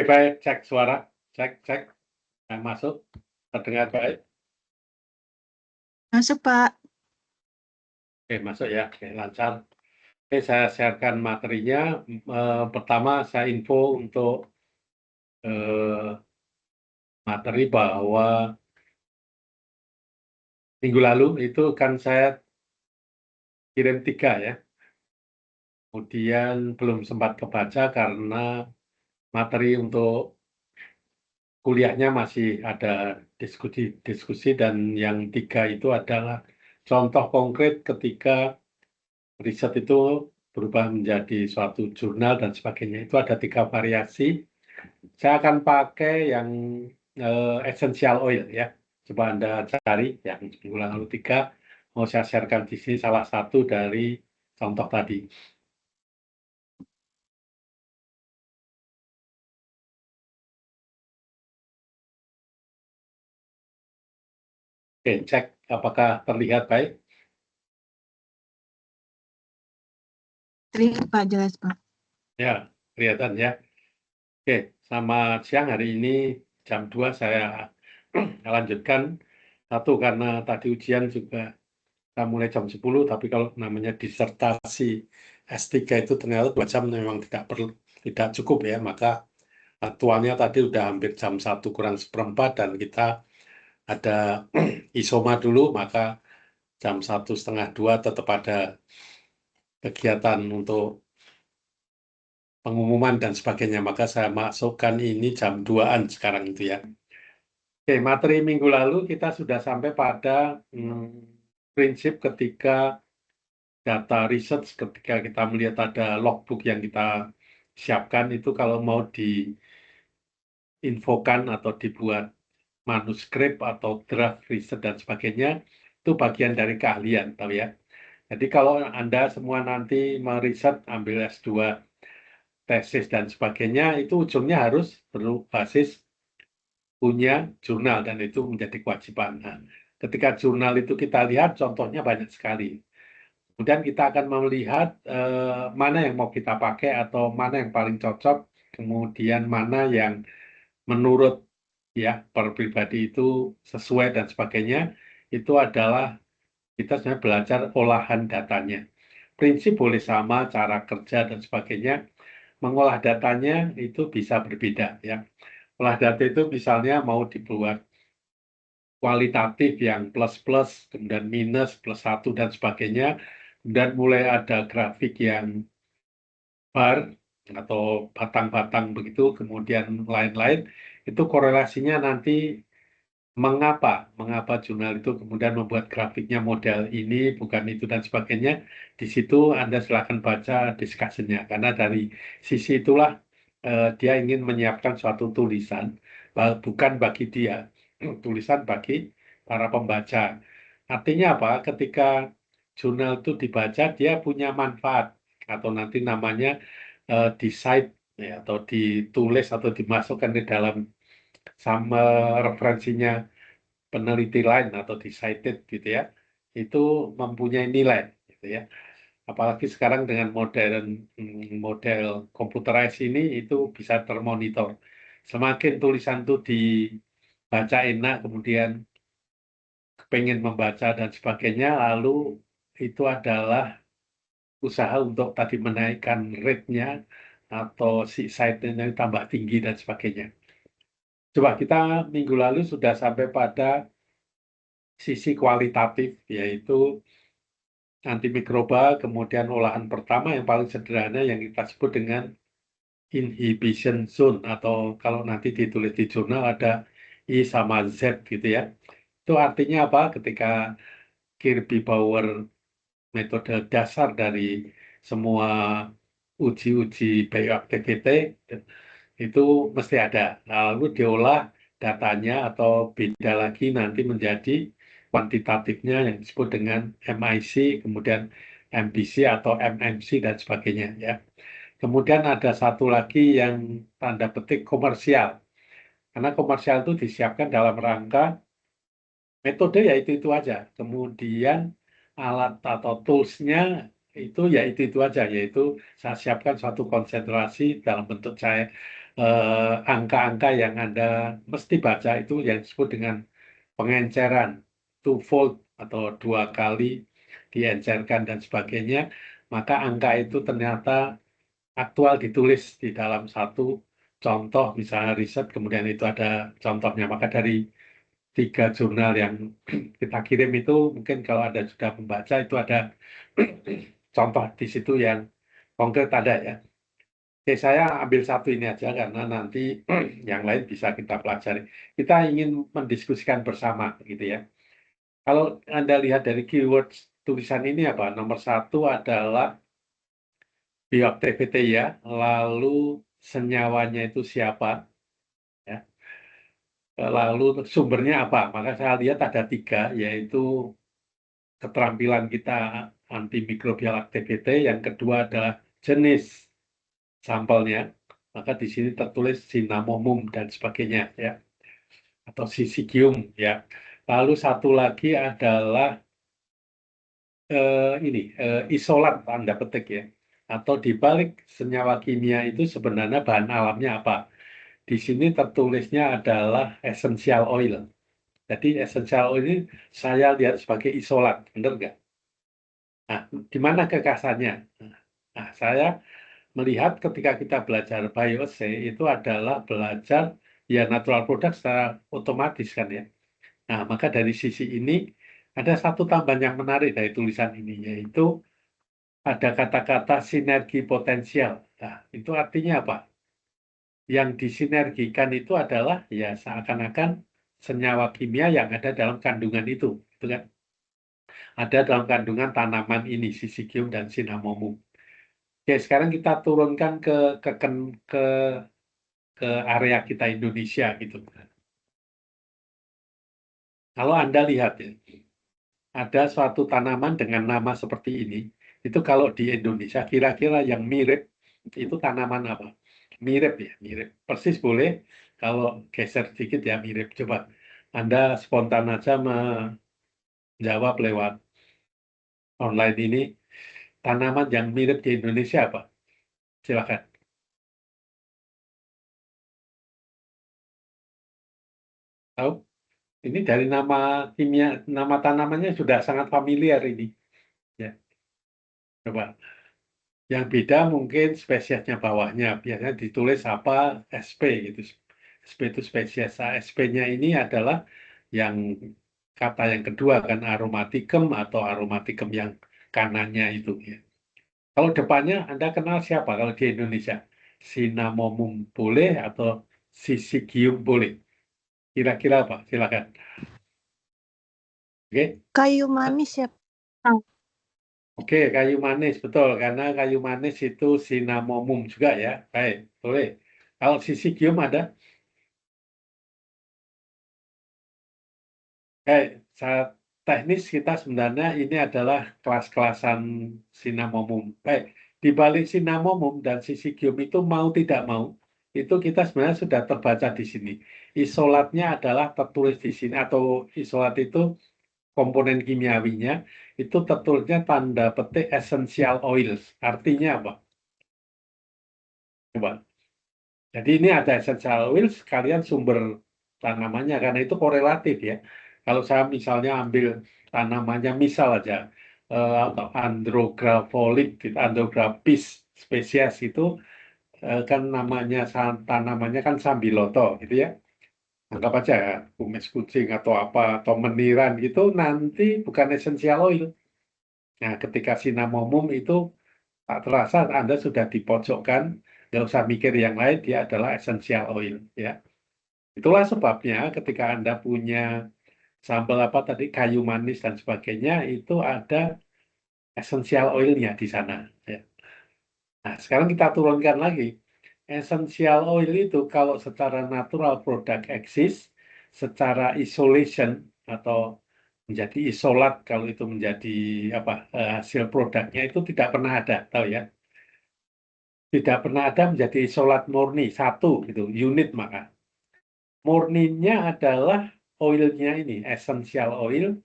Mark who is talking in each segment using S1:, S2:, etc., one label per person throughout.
S1: Baik, cek suara, cek, masuk, terdengar baik?
S2: Masuk, Pak.
S1: Oke, masuk ya, oke, lancar. Oke, saya sharekan materinya. Pertama, saya info untuk materi bahwa minggu lalu itu kan saya kirim 3 ya. Kemudian belum sempat kebaca karena materi untuk kuliahnya masih ada diskusi dan yang 3 itu adalah contoh konkret ketika riset itu berubah menjadi suatu jurnal dan sebagainya. Itu ada 3 variasi. Saya akan pakai yang essential oil ya. Coba Anda cari yang minggu lalu 3. Mau saya sharekan di sini salah satu dari contoh tadi. Oke, cek apakah terlihat baik.
S2: Terlihat, Pak, jelas, Pak.
S1: Ya, kelihatan ya. Oke, selamat siang. Hari ini jam 2 saya lanjutkan. Satu, karena tadi ujian juga kita mulai jam 10, tapi kalau namanya disertasi S3 itu ternyata 2 jam memang tidak cukup ya, maka aktualnya tadi udah hampir jam 1 kurang seperempat dan kita ada isoma dulu, maka jam 1:30 tetap ada kegiatan untuk pengumuman dan sebagainya, maka saya masukkan ini jam 2-an sekarang itu ya. Oke, materi minggu lalu kita sudah sampai pada prinsip ketika data research, ketika kita melihat ada logbook yang kita siapkan itu kalau mau diinfokan atau dibuat manuskrip atau draft riset dan sebagainya, itu bagian dari keahlian, tahu ya. Jadi kalau Anda semua nanti meriset, ambil S2, tesis dan sebagainya, itu ujungnya harus berbasis punya jurnal dan itu menjadi kewajiban. Nah, ketika jurnal itu kita lihat, contohnya banyak sekali. Kemudian kita akan melihat mana yang mau kita pakai atau mana yang paling cocok, kemudian mana yang menurut ya per pribadi itu sesuai dan sebagainya. Itu adalah kita sebenarnya belajar olahan datanya. Prinsip boleh sama, cara kerja dan sebagainya. Mengolah datanya itu bisa berbeda ya. Olah data itu misalnya mau dibuat kualitatif yang plus-plus, kemudian minus, +1 dan sebagainya. Dan mulai ada grafik yang bar atau batang-batang begitu, kemudian lain-lain, itu korelasinya nanti mengapa jurnal itu kemudian membuat grafiknya model ini, bukan itu dan sebagainya. Di situ Anda silakan baca diskusinya, karena dari sisi itulah dia ingin menyiapkan suatu tulisan, bukan bagi dia, tulisan bagi para pembaca. Artinya apa? Ketika jurnal itu dibaca, dia punya manfaat, atau nanti namanya di cite ya, atau ditulis atau dimasukkan di dalam sama referensinya peneliti lain atau di cited gitu ya, itu mempunyai nilai gitu ya. Apalagi sekarang dengan model computerized ini itu bisa termonitor. Semakin tulisan itu dibaca enak, kemudian pengen membaca dan sebagainya, lalu itu adalah usaha untuk tadi menaikkan rate-nya atau si site-nya tambah tinggi dan sebagainya. Coba kita minggu lalu sudah sampai pada sisi kualitatif, yaitu antimikroba, kemudian olahan pertama yang paling sederhana yang kita sebut dengan inhibition zone, atau kalau nanti ditulis di jurnal ada I sama Z gitu ya. Itu artinya apa? Ketika Kirby Bauer metode dasar dari semua uji-uji bioactivity itu mesti ada. Lalu diolah datanya atau beda lagi nanti menjadi kuantitatifnya yang disebut dengan MIC, kemudian MBC atau MMC dan sebagainya ya. Kemudian ada satu lagi yang tanda petik komersial. Karena komersial itu disiapkan dalam rangka metode ya itu aja. Kemudian alat atau tools-nya itu ya itu aja, yaitu saya siapkan suatu konsentrasi dalam bentuk angka-angka yang Anda mesti baca itu yang disebut dengan pengenceran, twofold atau 2 kali diencerkan dan sebagainya, maka angka itu ternyata aktual ditulis di dalam satu contoh, misalnya riset, kemudian itu ada contohnya. Maka dari 3 jurnal yang kita kirim itu, mungkin kalau Anda sudah membaca, itu ada contoh di situ yang konkret ada ya. Oke, saya ambil satu ini aja karena nanti yang lain bisa kita pelajari. Kita ingin mendiskusikan bersama, gitu ya. Kalau Anda lihat dari keyword tulisan ini apa? Nomor 1 adalah bioaktiviti ya, lalu senyawanya itu siapa, ya. Lalu sumbernya apa? Maka saya lihat ada 3, yaitu keterampilan kita antimikrobial activity, yang kedua adalah jenis sampelnya, maka di sini tertulis Cinnamomum dan sebagainya ya, atau Syzygium ya. Lalu satu lagi adalah isolat tanda petik ya, atau di balik senyawa kimia itu sebenarnya bahan alamnya apa. Di sini tertulisnya adalah essential oil. Jadi essential oil ini saya lihat sebagai isolat, benar nggak? Nah, di mana kekasannya? Nah, saya melihat ketika kita belajar BioSe itu adalah belajar ya natural product secara otomatis kan ya. Nah, maka dari sisi ini ada satu tambahan yang menarik dari tulisan ini, yaitu ada kata-kata sinergi potensial. Nah, itu artinya apa? Yang disinergikan itu adalah ya seakan-akan senyawa kimia yang ada dalam kandungan itu kan? Ada dalam kandungan tanaman ini, Syzygium dan Cinnamomum. Oke, sekarang kita turunkan ke ke area kita Indonesia gitu. Kalau Anda lihat ya, ada suatu tanaman dengan nama seperti ini, itu kalau di Indonesia kira-kira yang mirip itu tanaman apa? Mirip ya, mirip. Persis boleh, kalau geser sedikit ya mirip. Coba Anda spontan aja menjawab lewat online ini, tanaman yang mirip di Indonesia apa? Silakan. Tahu? Ini dari nama kimia, nama tanamannya sudah sangat familiar ini. Ya, coba. Yang beda mungkin spesiesnya bawahnya. Biasanya ditulis apa SP gitu. SP itu spesies. SP-nya ini adalah yang kata yang kedua kan aromaticum atau aromaticum yang kanannya itu ya. Kalau depannya Anda kenal siapa kalau di Indonesia? Cinnamomum boleh atau Syzygium boleh? Kira-kira apa? Silakan. Oke.
S2: Kayu manis ya.
S1: Oke, kayu manis, betul. Karena kayu manis itu Cinnamomum juga ya. Baik, boleh. Kalau Syzygium ada? Saat teknis kita sebenarnya ini adalah kelas-kelasan Cinnamomum. Baik, di balik Cinnamomum dan Syzygium itu mau tidak mau, itu kita sebenarnya sudah terbaca di sini. Isolatnya adalah tertulis di sini, atau isolat itu komponen kimiawinya, itu tertulisnya tanda petik essential oils. Artinya apa? Coba. Jadi ini ada essential oil sekalian sumber tanamannya karena itu korelatif ya. Kalau saya misalnya ambil tanamannya misal aja atau Andrographolic, Andrographis spesies itu kan namanya tanamannya kan sambiloto gitu ya. Anggap aja ya, kumis kucing atau apa atau meniran gitu nanti bukan essential oil. Nah, ketika Cinnamomum itu tak terasa Anda sudah dipojokkan, nggak usah mikir yang lain, dia adalah essential oil ya. Itulah sebabnya ketika Anda punya sampel apa tadi kayu manis dan sebagainya itu ada essential oilnya di sana ya. Nah, sekarang kita turunkan lagi. Essential oil itu kalau secara natural product exist, secara isolation atau menjadi isolat kalau itu menjadi hasil produknya itu tidak pernah ada, tahu ya? Tidak pernah ada menjadi isolat murni satu gitu, unit maka. Murninya adalah oilnya ini, essential oil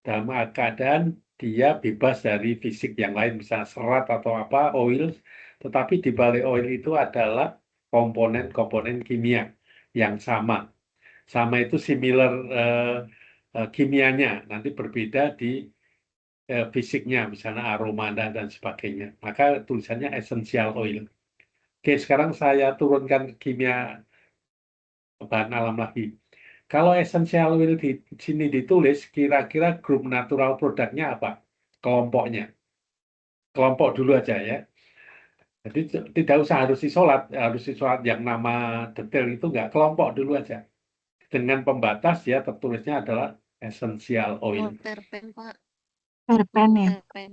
S1: dalam keadaan dia bebas dari fisik yang lain, misalnya serat atau apa, oil, tetapi di balik oil itu adalah komponen-komponen kimia yang sama. Sama itu similar kimianya, nanti berbeda di fisiknya, misalnya aroma dan sebagainya. Maka tulisannya essential oil. Oke, sekarang saya turunkan kimia bahan alam lagi. Kalau essential oil di sini ditulis, kira-kira grup natural produknya apa? Kelompoknya. Kelompok dulu aja ya. Jadi tidak usah harus isolat yang nama detail itu enggak, kelompok dulu aja. Dengan pembatas ya tertulisnya adalah essential oil.
S2: Oh, terpen, Pak.
S3: Terpen ya.
S2: Terpen.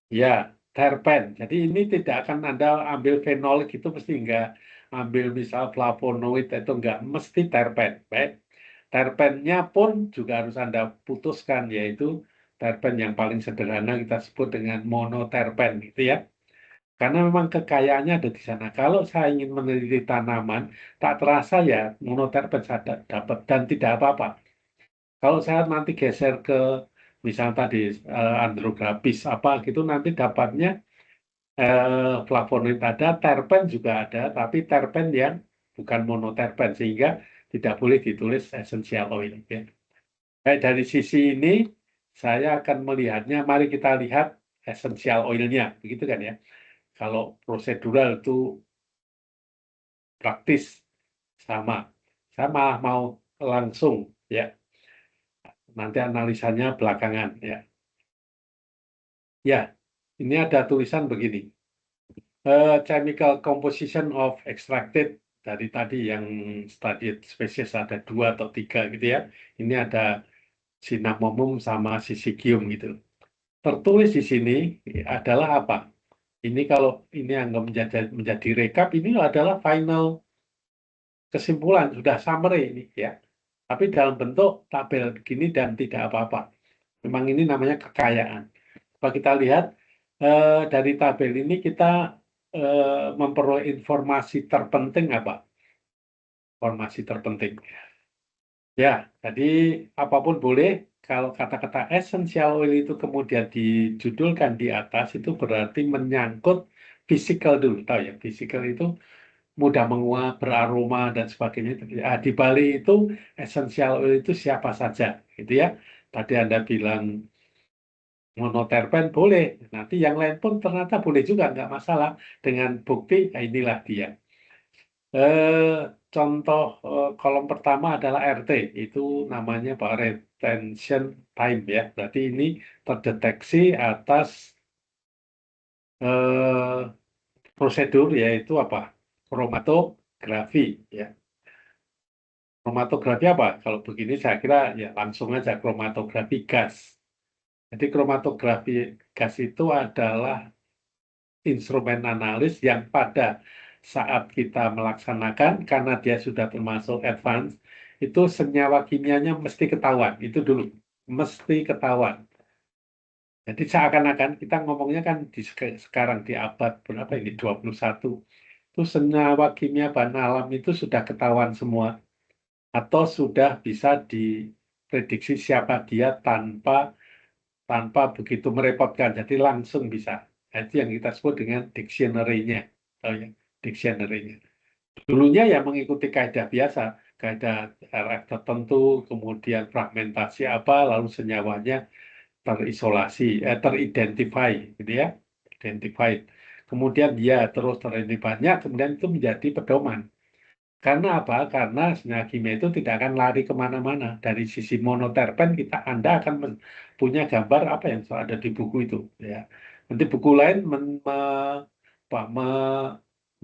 S1: Ya, terpen. Jadi ini tidak akan Anda ambil fenolik itu mesti enggak, ambil misal flavonoid itu enggak, mesti terpen. Baik. Terpennya pun juga harus Anda putuskan, yaitu terpen yang paling sederhana kita sebut dengan monoterpen gitu ya. Karena memang kekayaannya ada di sana. Kalau saya ingin meneliti tanaman, tak terasa ya monoterpen saya dapat dan tidak apa-apa. Kalau saya nanti geser ke misal tadi andrographis apa gitu, nanti dapatnya flavonoid ada, terpen juga ada, tapi terpen yang bukan monoterpen sehingga tidak boleh ditulis essential oil. Ya. Baik, dari sisi ini saya akan melihatnya. Mari kita lihat essential oilnya, begitu kan ya? Kalau prosedural itu praktis sama. Saya malah mau langsung ya. Nanti analisanya belakangan ya. Ya, ini ada tulisan begini. Chemical composition of extracted dari tadi yang studied species ada 2 atau 3 gitu ya. Ini ada Cinnamomum sama Syzygium gitu. Tertulis di sini adalah apa? Ini kalau ini anggap menjadi rekap, ini adalah final kesimpulan, sudah summary ini ya. Tapi dalam bentuk tabel begini dan tidak apa-apa. Memang ini namanya kekayaan. Kalau kita lihat dari tabel ini kita memperoleh informasi terpenting apa? Informasi terpenting. Ya, jadi apapun boleh. Kalau kata-kata essential oil itu kemudian dijudulkan di atas, itu berarti menyangkut physical dulu. Tahu ya, physical itu mudah menguap, beraroma, dan sebagainya. Di balik itu, essential oil itu siapa saja. Gitu ya. Tadi Anda bilang monoterpen boleh. Nanti yang lain pun ternyata boleh juga, nggak masalah. Dengan bukti, inilah dia. Contoh kolom pertama adalah RT, itu namanya Pak retention time ya. Berarti ini terdeteksi atas prosedur yaitu apa? Kromatografi ya. Kromatografi apa? Kalau begini saya kira ya langsung aja kromatografi gas. Jadi kromatografi gas itu adalah instrumen analis yang pada saat kita melaksanakan, karena dia sudah termasuk advance, itu senyawa kimianya mesti ketahuan. Itu dulu, mesti ketahuan. Jadi seakan-akan kita ngomongnya kan sekarang di abad berapa ini, 21, itu senyawa kimia bahan alam itu sudah ketahuan semua. Atau sudah bisa diprediksi siapa dia tanpa begitu merepotkan, jadi langsung bisa. Nah, itu yang kita sebut dengan dictionary-nya. Tahu ya, dictionary-nya. Dulunya ya mengikuti kaidah biasa, kaidah RF tertentu, kemudian fragmentasi apa, lalu senyawanya terisolasi, teridentify, gitu ya, identified. Kemudian dia terus teridentifikasi banyak, kemudian itu menjadi pedoman. Karena apa? Karena senyawa kimia itu tidak akan lari kemana-mana. Dari sisi monoterpen Anda akan punya gambar apa yang ada di buku itu. Ya. Nanti buku lain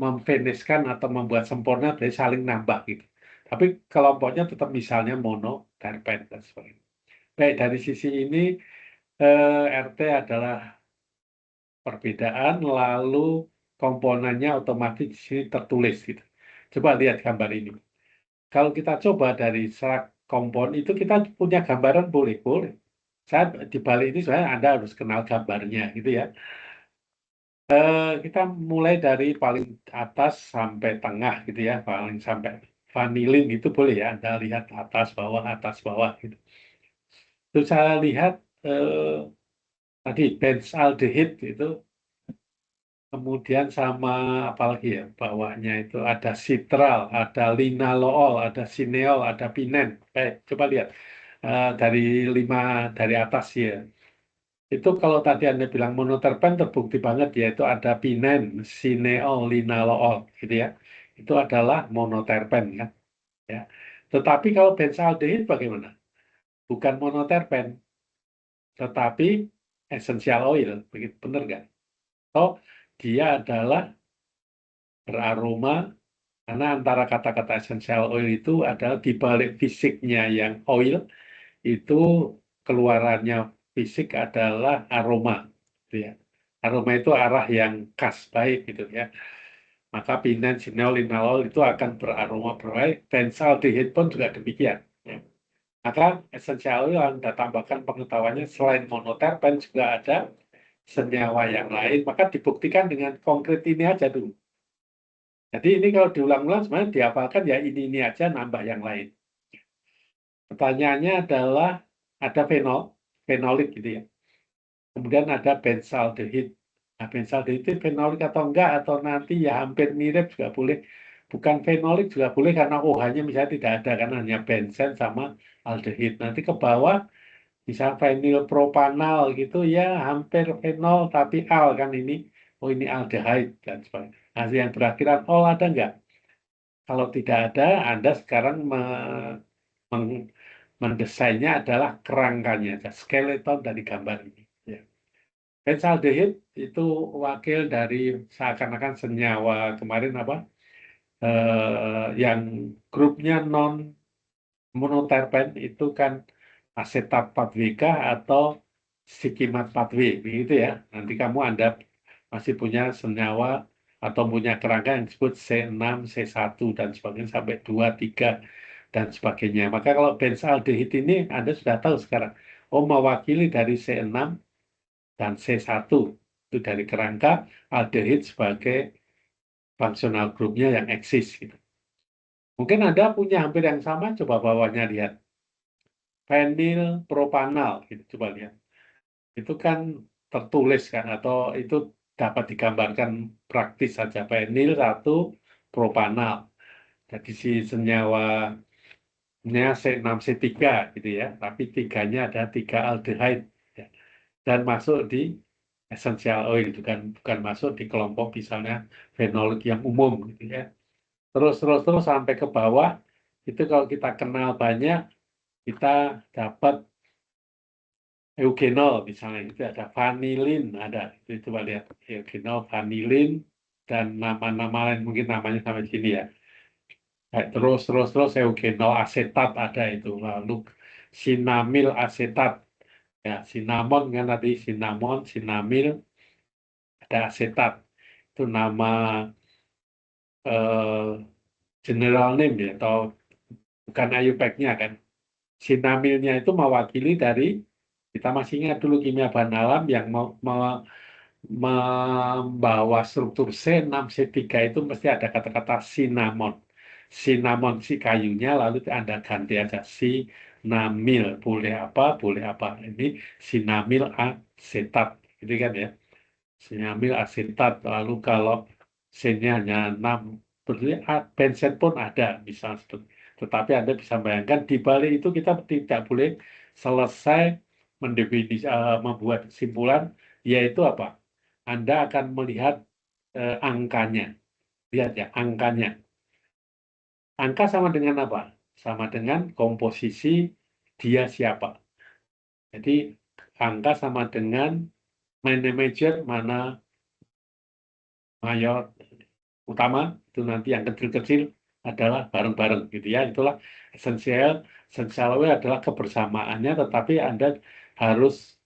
S1: memfinishkan atau membuat sempurna dari saling nambah gitu. Tapi kelompoknya tetap misalnya monoterpen dan sebagainya. Baik, dari sisi ini RT adalah perbedaan, lalu komponennya otomatis di sini tertulis gitu. Coba lihat gambar ini. Kalau kita coba dari serak kompon itu kita punya gambaran boleh. Saya di balik ini sebenarnya Anda harus kenal gambarnya gitu ya. Kita mulai dari paling atas sampai tengah gitu ya, paling sampai vanilin itu boleh ya. Anda lihat atas bawah gitu. Terus saya lihat tadi benzaldehyde itu, kemudian sama apalagi ya bawahnya itu ada sitral, ada linalool, ada sineol, ada pinen. Coba lihat dari 5 dari atas ya. Itu kalau tadi Anda bilang monoterpen terbukti banget yaitu ada pinen, sineol, linalool gitu ya. Itu adalah monoterpen kan ya. Tetapi kalau benzaldehyde bagaimana? Bukan monoterpen, tetapi essential oil, begitu benar nggak? Oh, dia adalah beraroma karena antara kata-kata essential oil itu adalah di balik fisiknya yang oil itu keluarannya fisik adalah aroma, gitu ya. Aroma itu arah yang khas baik gitu ya. Maka pinen, sineol, linalool itu akan beraroma baik. Benzaldehyde pun juga demikian. Ya. Maka essential oil yang Anda tambahkan pengetahuannya selain monoterpen juga ada senyawa yang lain. Maka dibuktikan dengan konkret ini aja dulu. Jadi ini kalau diulang-ulang sebenarnya dihafalkan ya ini aja nambah yang lain. Pertanyaannya adalah ada fenolik gitu ya. Kemudian ada benzaldehyde. Nah, benzaldehyde itu fenolik atau enggak atau nanti ya hampir mirip juga boleh. Bukan fenolik juga boleh karena OH-nya misalnya tidak ada karena hanya benzen sama aldehyde. Nanti ke bawah bisa fenilpropanal gitu ya hampir fenol tapi al kan ini. Oh ini aldehyde dan sebagainya. Nah, yang berakhiran ol ada enggak? Kalau tidak ada, Anda sekarang mendesainnya adalah kerangkanya, skeleton dari gambar ini. Ya. Benzaldehyde itu wakil dari seakan-akan senyawa kemarin apa? Yang grupnya non monoterpen itu kan asetat 4WK atau sikimat 4W, begitu ya. Nanti Anda masih punya senyawa atau punya kerangka yang disebut C6, C1 dan sebagainya sampai 2, 3 dan sebagainya. Maka kalau benzaldehyde ini Anda sudah tahu sekarang, oh mewakili dari C6 dan C1 itu dari kerangka aldehyde sebagai functional groupnya yang eksis gitu. Mungkin Anda punya hampir yang sama, coba bawahnya lihat. Fenil propanal, gitu, coba lihat. Itu kan tertulis kan, atau itu dapat digambarkan praktis saja. Fenil 1, propanal. Jadi si senyawanya C6C3 gitu ya, tapi tiganya ada 3 aldehyde. Ya. Dan masuk di essential oil, bukan masuk di kelompok misalnya fenolik yang umum gitu ya. Terus sampai ke bawah, itu kalau kita kenal banyak, kita dapat eugenol misalnya, itu ada vanilin, ada, itu coba lihat, eugenol, vanilin, dan nama-nama lain, mungkin namanya sampai sini ya. Terus eugenol asetat ada itu, lalu sinamil asetat, ya, sinamon kan tadi, sinamon, sinamil, ada asetat, itu nama eh, general name ya, atau bukan IUPAC-nya kan. Sinamilnya itu mewakili dari, kita masih ingat dulu kimia bahan alam yang membawa struktur C6C3 itu mesti ada kata-kata sinamon. Sinamon si kayunya, lalu Anda ganti aja sinamil. Boleh apa. Ini sinamil asetat. Gitu kan ya. Sinamil asetat. Lalu kalau C-nya hanya 6, berarti benzen pun ada. Misalnya seperti. Tetapi Anda bisa bayangkan, di balik itu kita tidak boleh selesai membuat kesimpulan, yaitu apa? Anda akan melihat angkanya. Lihat ya, angkanya. Angka sama dengan apa? Sama dengan komposisi dia siapa. Jadi, angka sama dengan mana major, mana mayor, utama, itu nanti yang kecil-kecil adalah bareng-bareng gitu ya. Itulah esensial. Esensial adalah kebersamaannya, tetapi Anda harus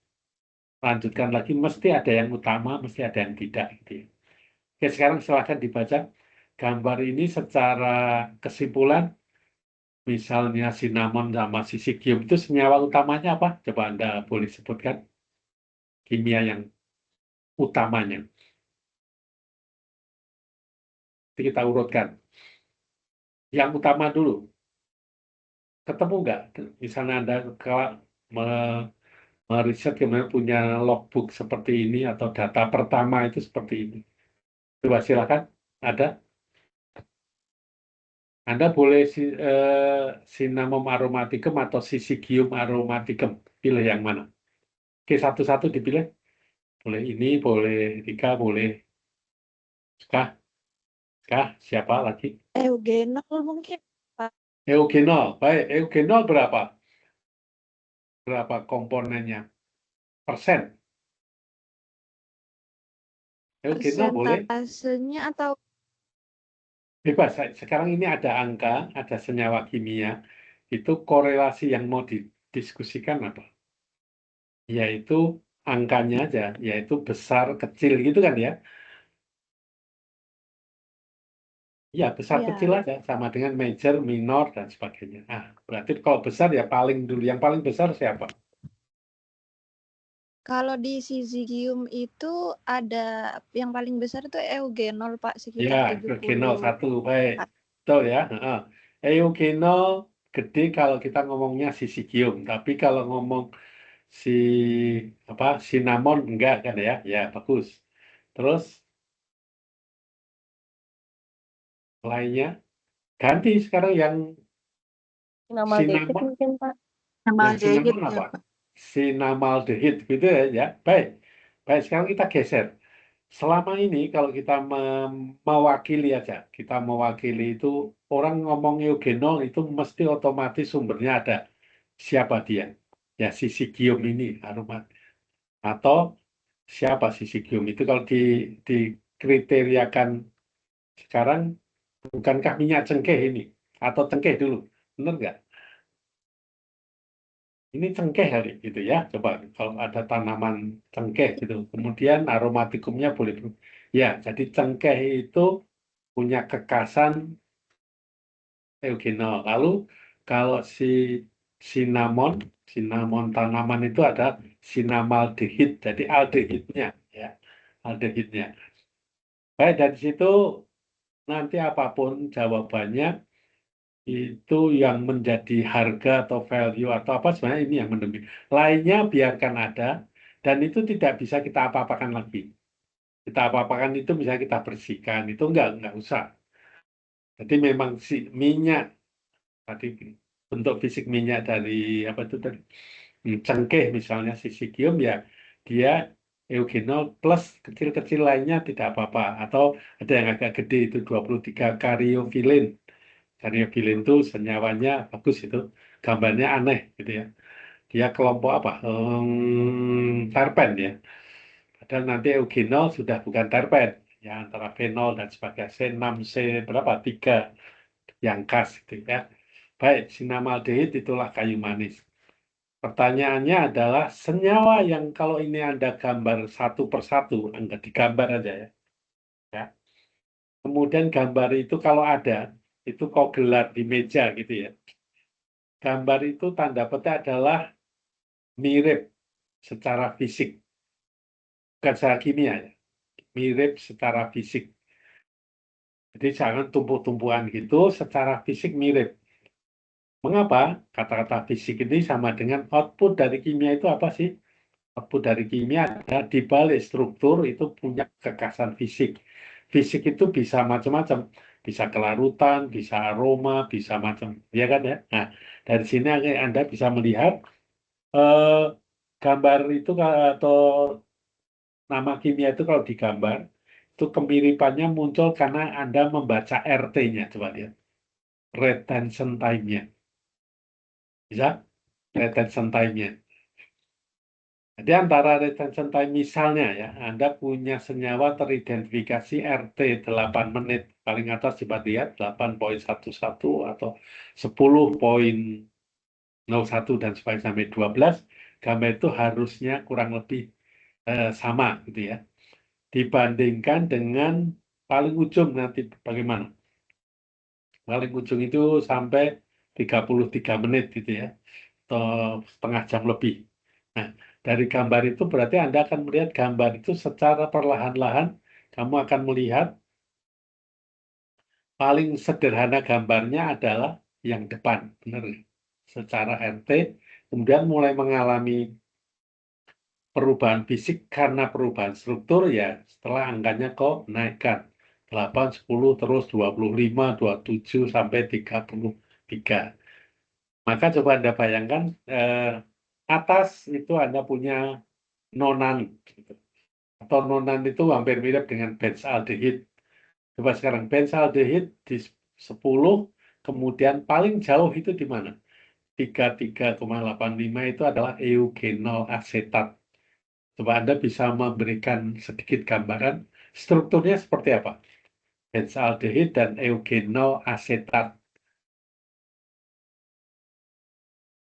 S1: lanjutkan lagi, mesti ada yang utama, mesti ada yang tidak gitu ya. Oke, sekarang silahkan dibaca gambar ini secara kesimpulan, misalnya sinamon sama sisikium itu senyawa utamanya apa? Coba Anda boleh sebutkan kimia yang utamanya. Jadi kita urutkan. Yang utama dulu, ketemu nggak? Misalnya Anda kalau riset kemudian punya logbook seperti ini atau data pertama itu seperti ini. Coba silakan, ada. Anda boleh Cinnamomum aromaticum atau Syzygium aromaticum. Pilih yang mana. Oke, satu-satu dipilih. Boleh ini, boleh Rika, boleh Kah, Kah, siapa lagi?
S2: Eugenol mungkin, Pak.
S1: Eugenol. Baik, eugenol berapa? Berapa komponennya? Persen. Eugenol boleh.
S2: Persentasenya atau
S1: Bebas. Sekarang ini ada angka, ada senyawa kimia. Itu korelasi yang mau didiskusikan apa? Yaitu angkanya aja, yaitu besar, kecil gitu kan ya. Ya, besar kecil
S2: ya.
S1: aja, sama dengan major, minor, dan sebagainya. Ah, berarti kalau besar ya paling dulu. Yang paling besar siapa?
S2: Kalau di Syzygium itu ada yang paling besar itu eugenol, Pak,
S1: Ya,
S2: sekitar
S1: eugenol
S2: 70.
S1: satu, baik. Betul ya. Heeh. Eugenol gede kalau kita ngomongnya sisigium, tapi kalau ngomong si apa cinnamon enggak kan ya? Ya, bagus. Terus lainnya ganti sekarang yang
S3: Formaldehid
S1: cinnamon,
S3: mungkin, Pak.
S1: yang
S4: Formaldehid
S1: cinnamon
S4: ya,
S1: apa?
S4: Pak.
S1: Cinnamaldehid gitu ya, ya. Baik. Baik, sekarang kita geser. Selama ini kalau kita mewakili aja, kita mewakili itu orang ngomong eugenol itu mesti otomatis sumbernya ada. Siapa dia? Ya sisigium ini aromat. Atau siapa sisigium itu kalau dikriteriakan sekarang bukankah minyak cengkeh ini? Atau cengkeh dulu? Benar nggak? Ini cengkeh hari gitu ya. Coba kalau ada tanaman cengkeh gitu. Kemudian aromatikumnya boleh. Ya, jadi cengkeh itu punya kekasan eugenol. Lalu kalau cinnamon, cinnamon tanaman itu ada cinnamaldehid, jadi aldehidnya, ya, aldehidnya. Baik dari situ nanti apapun jawabannya itu yang menjadi harga atau value atau apa sebenarnya ini yang menentukan. Lainnya biarkan ada dan itu tidak bisa kita apa-apakan lagi. Kita apa-apakan itu bisa kita bersihkan, itu enggak usah. Jadi memang si minyak tadi bentuk fisik minyak dari apa itu tadi cengkeh misalnya sisigium ya dia eugenol plus kecil-kecil lainnya tidak apa-apa atau ada yang agak gede itu 23 karyofilin. Karyofilin itu senyawanya bagus itu gambarnya aneh gitu ya. Dia kelompok apa? Terpen ya. Padahal nanti eugenol sudah bukan terpen ya antara fenol dan sebagainya C6 C berapa 3 yang khas gitu ya. Baik, sinamaldehid itulah kayu manis. Pertanyaannya adalah senyawa yang kalau ini Anda gambar satu persatu, Anda digambar aja ya. Ya. Kemudian gambar itu kalau ada, itu kau gelar di meja gitu ya. Gambar itu tanda petik adalah mirip secara fisik, bukan secara kimia ya. Mirip secara fisik. Jadi jangan tumpuk-tumpukan gitu, secara fisik mirip. Mengapa? Kata-kata fisik ini sama dengan output dari kimia itu apa sih? Output dari kimia adalah di balik struktur itu punya kekasan fisik. Fisik itu bisa macam-macam, bisa kelarutan, bisa aroma, bisa macam, ya kan ya. Nah, dari sini Anda bisa melihat eh, gambar itu atau nama kimia itu kalau digambar itu kemiripannya muncul karena Anda membaca RT-nya, coba lihat, retention time-nya, bisa retention time-nya. Jadi antara retention time misalnya ya, Anda punya senyawa teridentifikasi RT 8 menit. Paling atas coba lihat 8,11 atau 10,01 dan sebagainya sampai 12. Gambar itu harusnya kurang lebih sama gitu ya. Dibandingkan dengan paling ujung nanti bagaimana? Paling ujung itu sampai 33 menit gitu ya. Atau setengah jam lebih. Nah, dari gambar itu berarti Anda akan melihat gambar itu secara perlahan-lahan kamu akan melihat paling sederhana gambarnya adalah yang depan, benar ya? Secara RT, kemudian mulai mengalami perubahan fisik karena perubahan struktur ya setelah angkanya kok naikkan 8, 10, terus 25, 27 sampai 33. Maka coba Anda bayangkan atas itu Anda punya nonan gitu. Atau nonan itu hampir mirip dengan benzaldehid. Coba sekarang benzaldehid di 10, kemudian paling jauh itu di mana? 33,85 itu adalah eugenol asetat. Coba Anda bisa memberikan sedikit gambaran strukturnya seperti apa? Benzaldehid dan eugenol asetat.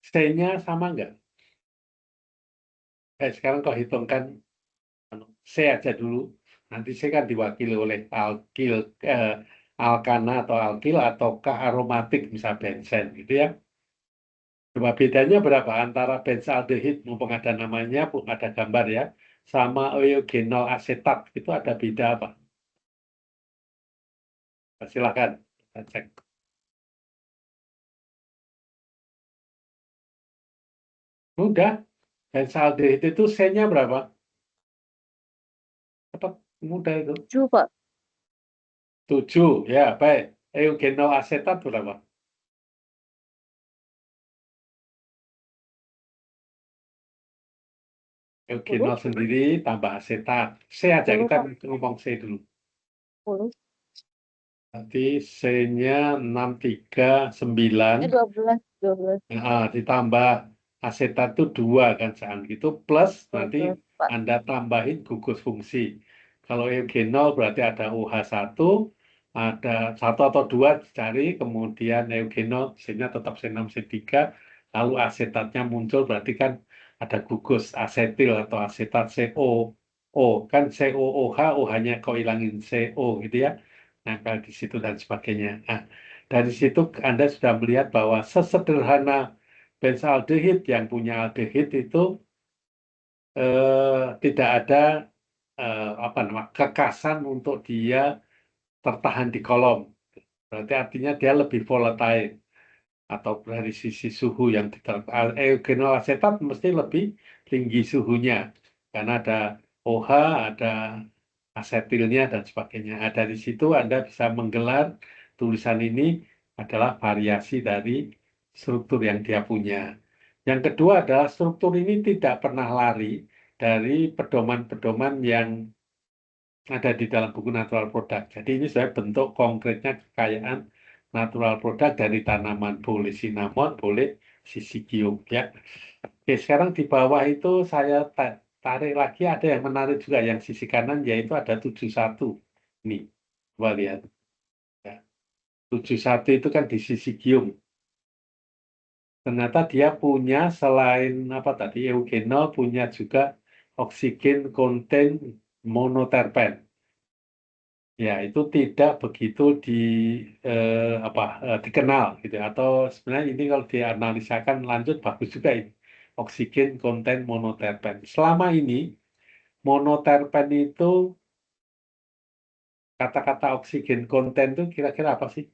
S1: C-nya sama nggak? Sekarang kau hitungkan C aja dulu. Nanti C kan diwakili oleh alkil, alkana atau alkil ataukah aromatik, misal benzen gitu ya. Coba bedanya berapa antara benzaldehid, mumpung ada namanya, ada gambar ya, sama eugenol asetat, itu ada beda apa? Silakan, kita cek. Mudah, benzaldehid itu C-nya berapa? Cepat, mudah itu.
S3: 7, Pak.
S1: 7, ya baik. Eugenol asetat berapa? Eugenol
S3: 10,
S1: sendiri tambah asetat. C aja,
S3: 10,
S1: kita
S3: Pak.
S1: ngomong C dulu.
S3: 10.
S1: Nanti C-nya 639,
S3: 12, 12.
S1: ditambah asetat itu 2 kan, seang gitu, plus nanti
S3: 12, Pak.
S1: Anda tambahin gugus fungsi. Kalau eugenol berarti ada OH1, ada 1 atau 2 dicari, kemudian eugenol, C-nya tetap C6, C3, lalu asetatnya muncul, berarti kan ada gugus asetil atau asetat CO. Kan COOH, OH-nya kau hilangin CO gitu ya, nempel di situ dan sebagainya. Nah, dari situ Anda sudah melihat bahwa sesederhana benzaldehid yang punya aldehid itu tidak ada apa namanya kekasan untuk dia tertahan di kolom. Berarti artinya dia lebih volatile atau dari sisi suhu yang eugenol asetat mesti lebih tinggi suhunya karena ada OH, ada asetilnya dan sebagainya. Nah, dari situ Anda bisa menggelar tulisan ini adalah variasi dari struktur yang dia punya. Yang kedua adalah struktur ini tidak pernah lari dari pedoman-pedoman yang ada di dalam buku natural product. Jadi ini saya bentuk konkretnya kekayaan natural product dari tanaman, boleh cinnamon, boleh sisikium ya. Oke, sekarang di bawah itu saya tarik lagi, ada yang menarik juga yang sisi kanan, yaitu ada 71. Nih, coba lihat. Ya. 71 itu kan di sisi gium. Ternyata dia punya selain apa tadi, eugenol, punya juga oksigen konten monoterpen. Ya, itu tidak begitu dikenal gitu. Atau sebenarnya ini kalau dianalisakan lanjut bagus juga ini. Oksigen konten monoterpen. Selama ini monoterpen itu kata-kata oksigen konten itu kira-kira apa sih?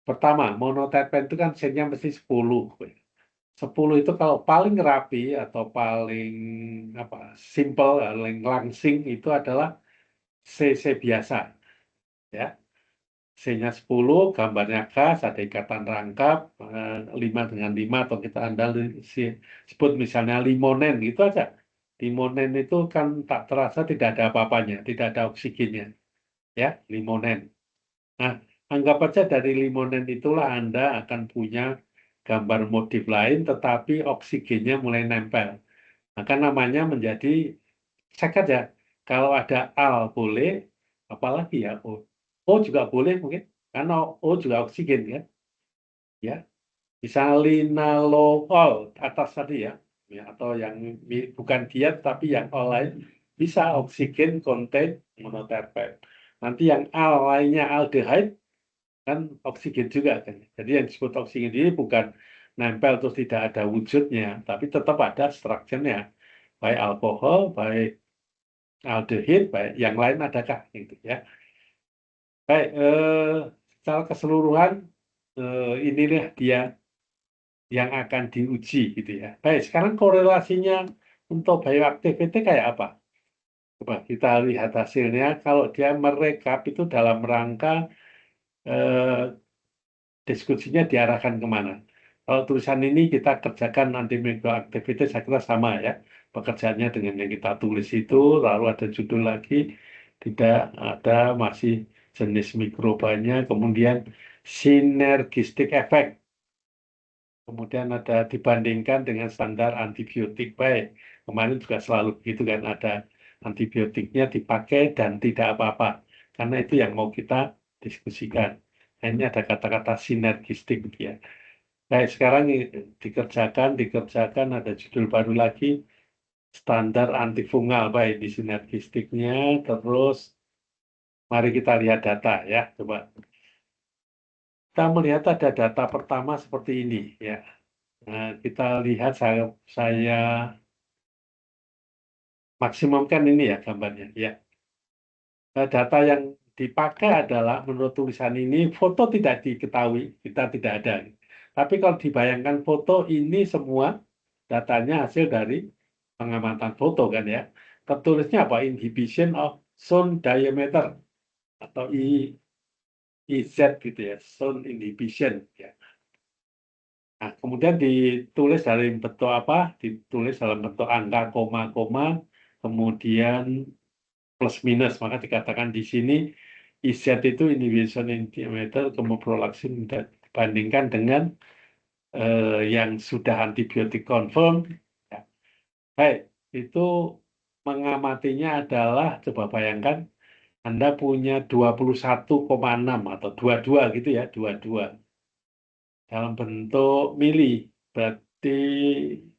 S1: Pertama, monoterpen itu kan C-nya mesti 10. 10 itu kalau paling rapi atau paling apa simple, paling langsing itu adalah CC biasa. Ya, C-nya 10, gambarnya gas, ada ikatan rangkap, 5 dengan 5, atau kita sebut misalnya limonen, gitu aja. Limonen itu kan tak terasa tidak ada apa-apanya, tidak ada oksigennya. Ya, limonen. Nah, anggap aja dari limonen itulah Anda akan punya gambar motif lain, tetapi oksigennya mulai nempel. Maka namanya menjadi, cek aja. Kalau ada al boleh, apalagi ya O. O juga boleh mungkin, karena O juga oksigen kan. Ya, misalnya linalool atas tadi ya, atau yang bukan dia tapi yang O lain bisa oksigen konten monoterpen. Nanti yang al lainnya aldehyde kan oksigen juga kan. Jadi yang disebut oksigen ini bukan nempel terus tidak ada wujudnya, tapi tetap ada strukturnya. Baik alkohol, baik aldehid, baik yang lain adakah gitu ya. Baik, secara keseluruhan inilah dia yang akan diuji gitu ya. Baik, sekarang korelasinya untuk bioactivity kayak apa? Coba kita lihat hasilnya. Kalau dia merekap itu dalam rangka diskusinya diarahkan kemana. Kalau tulisan ini kita kerjakan nanti microactivity, saya kira sama ya. Pekerjaannya dengan yang kita tulis itu, lalu ada judul lagi, tidak ada masih jenis mikrobanya, kemudian synergistic effect. Kemudian ada dibandingkan dengan standar antibiotik baik. Kemarin juga selalu begitu kan, ada antibiotiknya dipakai dan tidak apa-apa. Karena itu yang mau kita diskusikan. Nah, ini ada kata-kata sinergistik ya. Baik, sekarang dikerjakan, ada judul baru lagi, standar antifungal. Baik, di sinergistiknya, terus mari kita lihat data ya. Coba kita melihat ada data pertama seperti ini ya. Nah, kita lihat saya maksimumkan ini ya gambarnya ya. Data yang dipakai adalah menurut tulisan ini foto tidak diketahui, kita tidak ada. Tapi kalau dibayangkan foto ini semua datanya hasil dari pengamatan foto kan ya. Tertulisnya apa? Inhibition of zone diameter atau IZ gitu ya, zone inhibition ya. Nah, kemudian ditulis dari bentuk apa? Ditulis dalam bentuk angka koma-koma, kemudian plus minus, maka dikatakan di sini IZ itu inhibition in diameter, kemudian prolaksin dibandingkan dengan yang sudah antibiotik confirm. Ya. Baik, itu mengamatinya adalah, coba bayangkan, Anda punya 21,6 atau 22 gitu ya, 22 dalam bentuk mili, berarti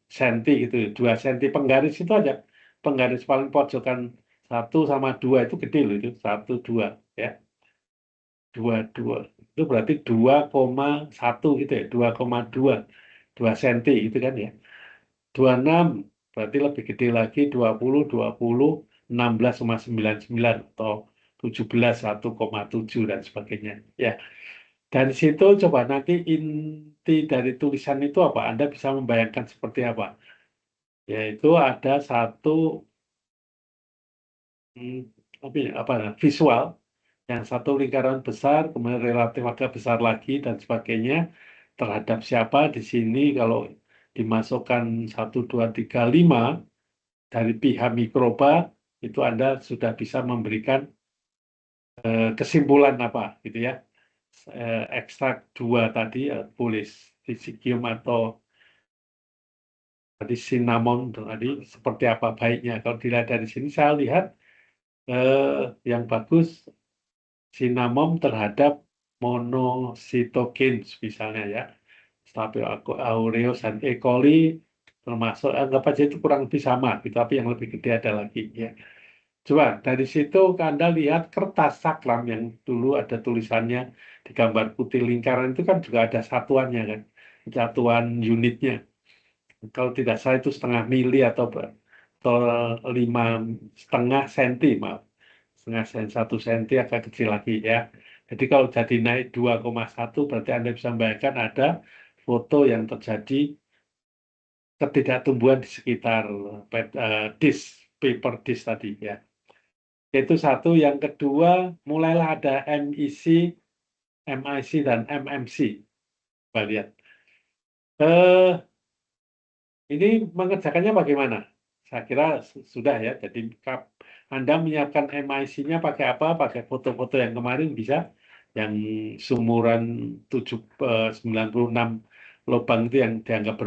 S1: senti gitu, 2 senti penggaris itu aja. Penggaris paling pojokan 1 sama 2 itu gede loh itu, 1, 2 ya. 22 itu berarti 2,1 gitu ya, 2,2 2 senti gitu kan ya. 26 berarti lebih gede lagi, 20, 16,99 atau 17, 1,7 dan sebagainya ya. Dari situ coba nanti inti dari tulisan itu apa? Anda bisa membayangkan seperti apa? Yaitu ada satu visual, yang satu lingkaran besar, kemudian relatif agak besar lagi dan sebagainya terhadap siapa di sini kalau dimasukkan 1, 2, 3, 5 dari pihak mikroba itu Anda sudah bisa memberikan kesimpulan apa gitu ya. Ekstrak 2 tadi Polycystium atau tadi cinnamon tadi seperti apa baiknya. Kalau dilihat dari sini saya lihat yang bagus cinnamon terhadap monocytokines misalnya ya. Staphylococcus aureus dan E. coli termasuk anggap aja itu kurang lebih sama gitu, tapi yang lebih gede ada lagi ya. Coba dari situ Anda lihat kertas sakram yang dulu ada tulisannya di gambar putih lingkaran itu kan juga ada satuannya kan, satuan unitnya. Kalau tidak salah itu setengah mili atau 5,5 senti, maaf. Setengah senti, 1 senti agak kecil lagi ya. Jadi kalau jadi naik 2,1 berarti Anda bisa membayangkan ada foto yang terjadi ketidaktumbuhan di sekitar paper disk tadi ya. Itu satu. Yang kedua, mulailah ada MIC dan MMC. Kita lihat. Ini mengerjakannya bagaimana? Saya kira sudah ya. Jadi Anda menyiapkan MIC-nya pakai apa? Pakai foto-foto yang kemarin bisa. Yang sumuran 96 lubang itu yang dianggap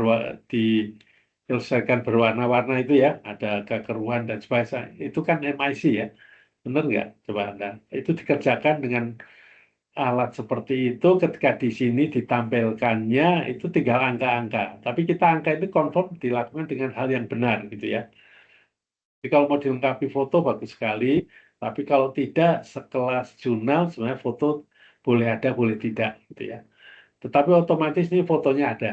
S1: diselesaikan berwarna-warna itu ya. Ada kekeruan dan sebagainya. Itu kan MIC ya. Benar nggak? Coba Anda. Itu dikerjakan dengan alat seperti itu, ketika di sini ditampilkannya itu tinggal angka-angka. Tapi kita angka itu confirm dilakukan dengan hal yang benar gitu ya. Jadi kalau mau dilengkapi foto bagus sekali, tapi kalau tidak sekelas jurnal sebenarnya foto boleh ada boleh tidak gitu ya. Tetapi otomatis ini fotonya ada.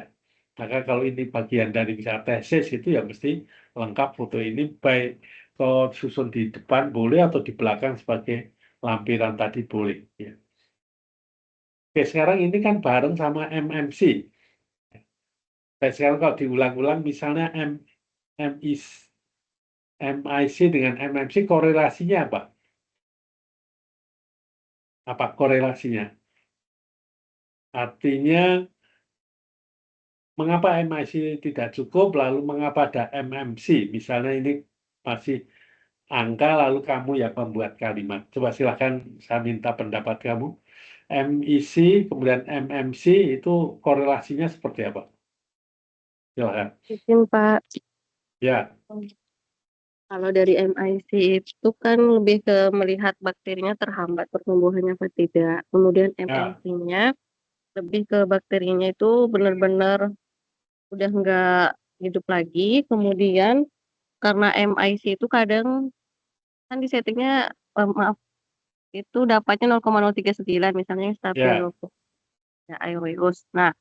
S1: Maka kalau ini bagian dari misalnya tesis itu ya mesti lengkap foto ini, baik kalau susun di depan boleh atau di belakang sebagai lampiran tadi boleh ya. Oke, sekarang ini kan bareng sama MMC. Baik, sekarang kalau diulang-ulang misalnya MIC MIC dengan MMC korelasinya apa? Apa korelasinya? Artinya mengapa MIC tidak cukup, lalu mengapa ada MMC? Misalnya ini masih angka, lalu kamu yang membuat kalimat. Coba silakan saya minta pendapat kamu. MIC kemudian MMC itu korelasinya seperti apa? Silakan.
S3: Mungkin Pak,
S1: Ya,
S3: kalau dari MIC itu kan lebih ke melihat bakterinya terhambat pertumbuhannya apa tidak. Kemudian
S1: ya,
S3: MMC-nya lebih ke bakterinya itu benar-benar udah nggak hidup lagi. Kemudian karena MIC itu kadang kan di settingnya, maaf, itu dapatnya 0,039 misalnya yang stabil
S1: ya.
S3: ya aereus. Nah,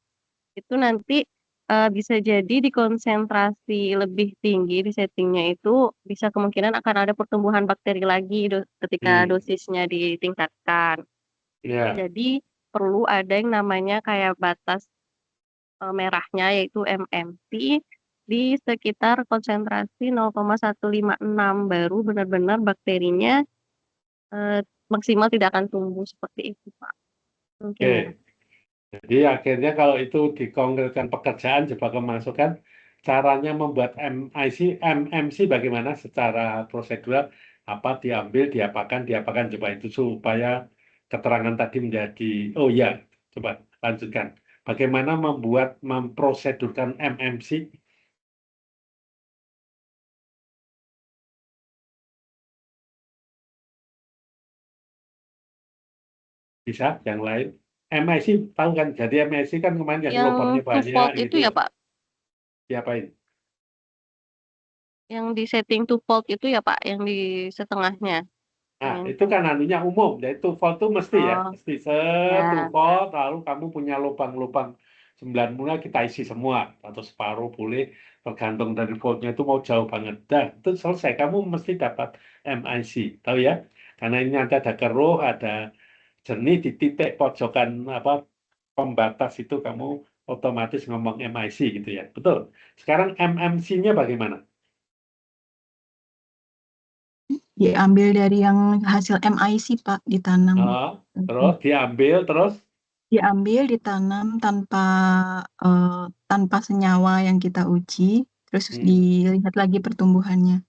S3: itu nanti bisa jadi di konsentrasi lebih tinggi di settingnya itu bisa kemungkinan akan ada pertumbuhan bakteri lagi ketika
S1: Hmm,
S3: dosisnya ditingkatkan.
S1: ya.
S3: Jadi perlu ada yang namanya kayak batas merahnya yaitu MMC di sekitar konsentrasi 0,156 baru benar-benar bakterinya maksimal tidak akan tumbuh seperti itu, Pak. Mungkin ya.
S1: Oke. Jadi akhirnya kalau itu dikonkretkan pekerjaan, coba kamu masukkan caranya membuat MIC, MMC bagaimana secara prosedural, apa diapakan, coba itu supaya keterangan tadi menjadi, oh ya, coba lanjutkan. Bagaimana memprosedurkan MMC? Bisa, yang lain? MIC tahu kan, jadi MIC kan kemarin yang
S3: Yang
S1: lubangnya
S3: two
S1: banyak
S3: fold
S1: gitu
S3: itu ya,
S1: ya.
S3: Pak?
S1: Diapain?
S3: Yang di setting two fold itu ya, Pak? Yang di setengahnya.
S1: Nah,
S3: Yang
S1: itu kan anunya umum, yaitu volt itu mesti ya,
S3: oh
S1: mesti satu
S3: ya.
S1: volt, lalu kamu punya lubang-lubang 9 mulai kita isi semua, atau separuh boleh, tergantung dari voltnya itu mau jauh banget. Dan itu selesai, kamu mesti dapat MIC, tahu ya? Karena ini nanti ada keruh, ada jernih di titik pojokan apa pembatas itu kamu otomatis ngomong MIC gitu ya, betul. Sekarang MMC-nya bagaimana?
S4: Diambil dari yang hasil MIC, Pak, ditanam.
S1: Ah, terus diambil, terus
S4: Diambil, ditanam tanpa senyawa yang kita uji, terus dilihat lagi pertumbuhannya.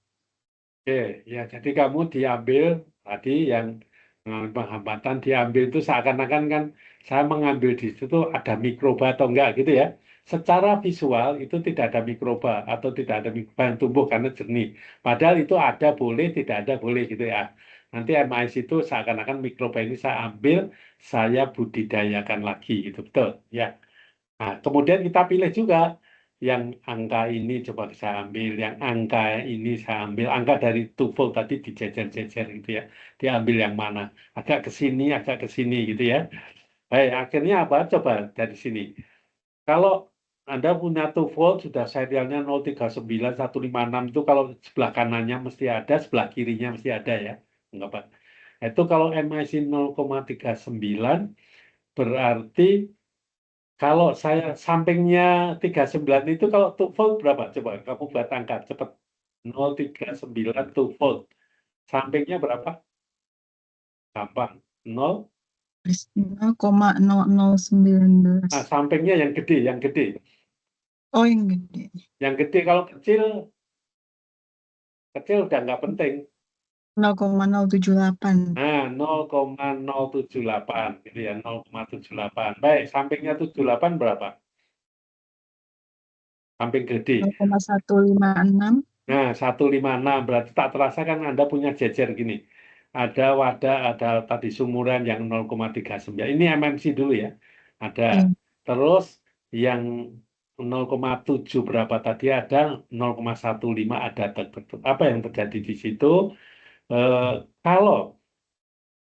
S1: Oke, ya jadi kamu diambil tadi yang mengalami penghambatan diambil itu seakan-akan kan saya mengambil di situ ada mikroba atau enggak gitu ya. Secara visual itu tidak ada mikroba atau tidak ada mikroba yang tumbuh karena jernih. Padahal itu ada boleh, tidak ada boleh gitu ya. Nanti MIC itu seakan-akan mikroba ini saya ambil, saya budidayakan lagi gitu betul ya. Nah, kemudian kita pilih juga yang angka ini coba saya ambil, yang angka ini saya ambil, angka dari TOEFL tadi dijejer-jejer gitu ya, diambil yang mana, agak ke sini gitu ya. Baik, akhirnya apa? Coba dari sini. Kalau Anda punya TOEFL sudah serialnya 039156 itu kalau sebelah kanannya mesti ada, sebelah kirinya mesti ada ya. Enggak Pak. Itu kalau MIC 0,39 berarti kalau saya sampingnya 39 itu kalau 2 volt berapa? Coba kamu buat angka cepat. 0,39 2 volt. Sampingnya berapa? Gampang. 0.
S4: 0,0019.
S1: Nah, sampingnya yang gede, yang gede.
S4: Oh, yang gede.
S1: Yang gede kalau kecil, kecil udah nggak penting.
S4: 0,078.
S1: Nah, 0,078 gitu ya, 0,78. Baik, sampingnya 78 berapa? Samping gede.
S4: 0,156.
S1: Nah, 156 berarti tak terasa kan Anda punya jejer gini. Ada wadah, ada tadi sumuran yang 0,39. Ini MMC dulu ya. Ada.
S4: Iya.
S1: Terus yang 0,7 berapa tadi ada 0,15 ada. Apa yang terjadi di situ? Kalau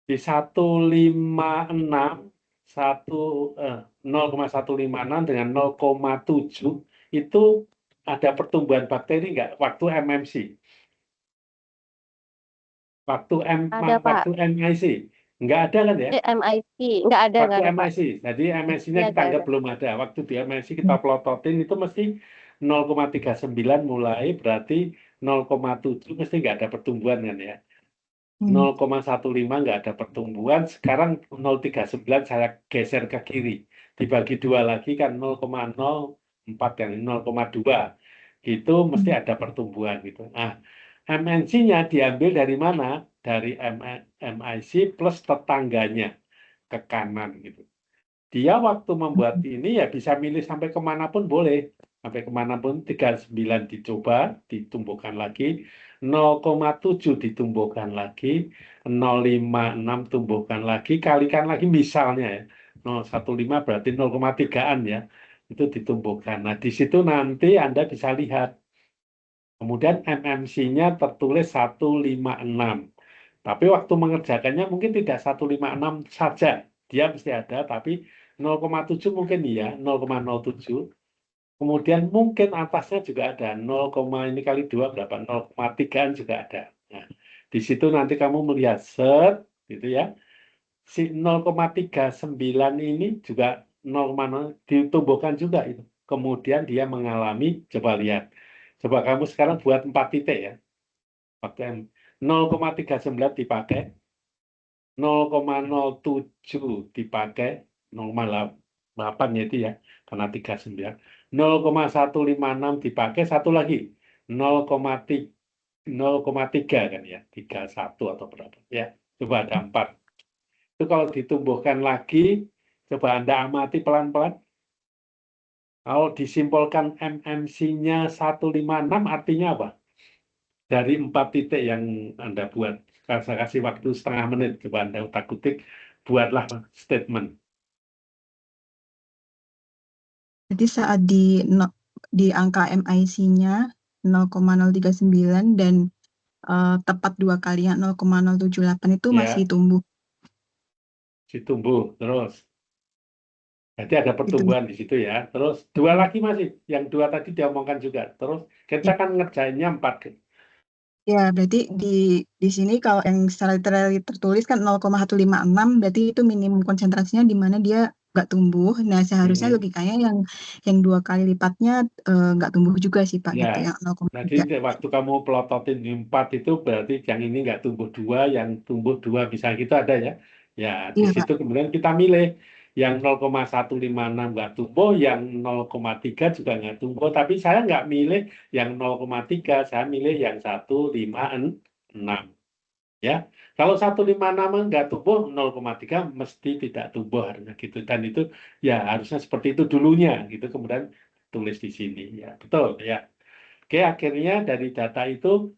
S1: di 156 1 0,156 dengan 0,7 itu ada pertumbuhan bakteri nggak waktu MMC? Waktu
S3: Ada, Pak.
S1: waktu MIC nggak ada kan ya?
S3: MIC nggak ada,
S1: Waktu
S3: Pak.
S1: MIC, jadi MIC-nya
S3: Iya,
S1: kita anggap
S3: ada.
S1: belum ada. Waktu di MIC kita plototin itu mesti 0,39 mulai berarti 0,7 mesti nggak ada pertumbuhan kan ya.
S4: Hmm.
S1: 0,15 nggak ada pertumbuhan. Sekarang 0,39 saya geser ke kiri. Dibagi 2 lagi kan 0,04 yang 0,2. Itu mesti ada pertumbuhan gitu. Nah, MNC-nya diambil dari mana? Dari MIC plus tetangganya ke kanan gitu. Dia waktu membuat ini ya bisa milih sampai kemanapun boleh. Sampai kemanapun 39 dicoba, ditumbuhkan lagi. 0,7 ditumbuhkan lagi. 0,56 tumbuhkan lagi. Kalikan lagi misalnya ya. 0,15 berarti 0,3-an ya. Itu ditumbuhkan. Nah di situ nanti Anda bisa lihat. Kemudian MMC-nya tertulis 156. Tapi waktu mengerjakannya mungkin tidak 156 saja. Dia mesti ada, tapi 0,7 mungkin iya, 0,07. Kemudian mungkin atasnya juga ada 0, ini kali 2 berapa? 0,3 juga ada. Nah, di situ nanti kamu melihat set, gitu ya. Si 0,39 ini juga 0,0 ditumbuhkan juga itu. Kemudian dia mengalami, coba lihat. Coba kamu sekarang buat 4 titik ya. Pakai 0,39 dipakai, 0,07 dipakai, 0,8 ya itu ya, karena 39. 0,156 dipakai, satu lagi, 0,3 kan ya, 31 atau berapa ya. Coba ada 4. Itu kalau ditumbuhkan lagi, coba Anda amati pelan-pelan. Kalau disimpulkan MMC-nya 156 artinya apa? Dari 4 titik yang Anda buat. Saya kasih waktu setengah menit, coba Anda utak-utik, buatlah statement.
S4: Jadi saat di angka MIC-nya 0,039 dan tepat 2 kalinya 0,078 itu
S1: Ya.
S4: masih tumbuh.
S1: Ditumbuh terus. Jadi ada
S4: Itu.
S1: pertumbuhan di situ ya. Terus 2 lagi masih, yang 2 tadi diomongkan juga. Terus kita kan ngerjainnya 4.
S4: Ya, berarti di sini kalau yang secara tertulis kan 0,156 berarti itu minimum konsentrasinya di mana dia nggak tumbuh. Nah, seharusnya logikanya yang 2 kali lipatnya nggak tumbuh juga sih Pak,
S1: Ya.
S4: gitu yang 0,3.
S1: Jadi waktu kamu pelototin 4 itu berarti yang ini nggak tumbuh 2, yang tumbuh 2 misalnya gitu ada ya. Ya, di
S4: Iya, Pak.
S1: situ kemudian kita milih yang 0,156 nggak tumbuh, yang 0,3 juga nggak tumbuh. Tapi saya nggak milih yang 0,3, saya milih yang 156. Ya, kalau 156 nggak tumbuh, 0,3 mesti tidak tumbuh harusnya gitu. Dan itu ya harusnya seperti itu dulunya gitu. Kemudian tulis di sini ya, betul ya. Oke, akhirnya dari data itu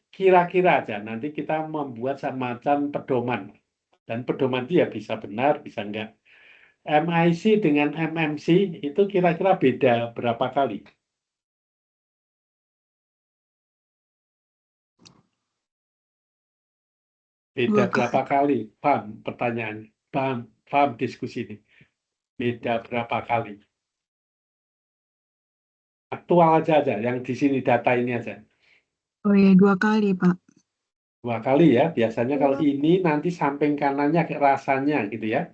S1: kira-kira aja nanti kita membuat semacam pedoman. Dan pedoman itu ya bisa benar, bisa enggak. MIC dengan MMC itu kira-kira beda berapa kali? Beda
S4: 2
S1: berapa
S4: kali.
S1: kali? Paham pertanyaannya? Paham diskusi ini? Beda berapa kali? Aktual aja, yang di sini data ini aja.
S4: Oh iya, 2 kali, Pak.
S1: 2 kali ya, biasanya kalau ini nanti samping kanannya kayak rasanya gitu ya.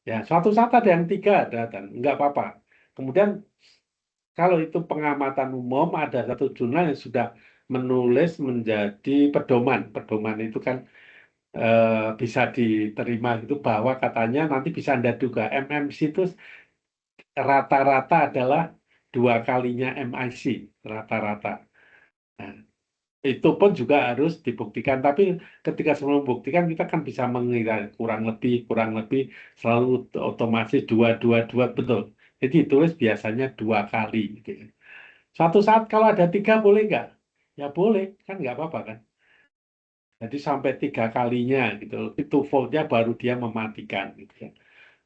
S1: Ya, suatu saat ada yang 3 ada, dan enggak apa-apa. Kemudian kalau itu pengamatan umum, ada satu jurnal yang sudah menulis menjadi pedoman. Pedoman itu kan bisa diterima itu bahwa katanya nanti bisa Anda duga MMC itu rata-rata adalah 2 kalinya MIC, rata-rata. Nah, itu pun juga harus dibuktikan. Tapi ketika sebelum membuktikan kita kan bisa mengira kurang lebih selalu otomatis 2 betul. Jadi ditulis biasanya 2 kali. Gitu ya. Suatu saat kalau ada 3 boleh nggak? Ya boleh, kan nggak apa-apa kan. Jadi sampai 3 kalinya gitu. Itu foldnya baru dia mematikan gitu ya.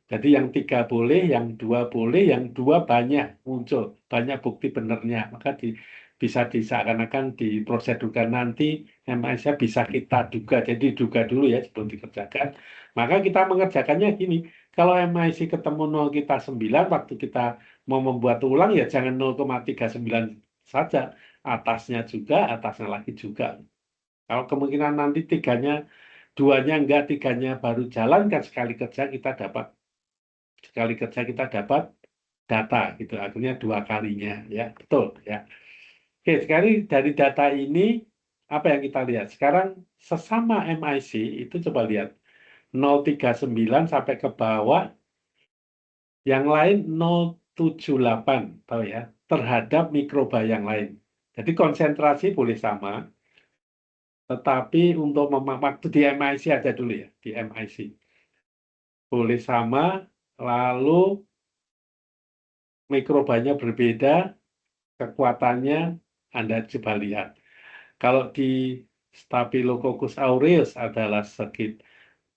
S1: Jadi yang 3 boleh, yang 2 boleh, yang 2 banyak muncul, banyak bukti benernya. Maka bisa diseakan-akan diprosedurkan nanti MIC bisa kita duga. Jadi duga dulu ya sebelum dikerjakan. Maka kita mengerjakannya gini, kalau MIC ketemu 0 kita 9, waktu kita mau membuat ulang ya jangan 0,39 saja. Atasnya juga, atasnya lagi juga. Kalau kemungkinan nanti 2-nya enggak, 3-nya baru jalan, kan sekali kerja kita dapat data gitu, akhirnya 2 kalinya ya, betul ya. Oke, sekarang dari data ini apa yang kita lihat? Sekarang sesama MIC itu coba lihat 039 sampai ke bawah, yang lain 078, tahu ya, terhadap mikroba yang lain. Jadi konsentrasi boleh sama, tetapi untuk waktu di MIC aja dulu ya, di MIC boleh sama, lalu mikrobanya berbeda, kekuatannya Anda coba lihat. Kalau di Staphylococcus aureus adalah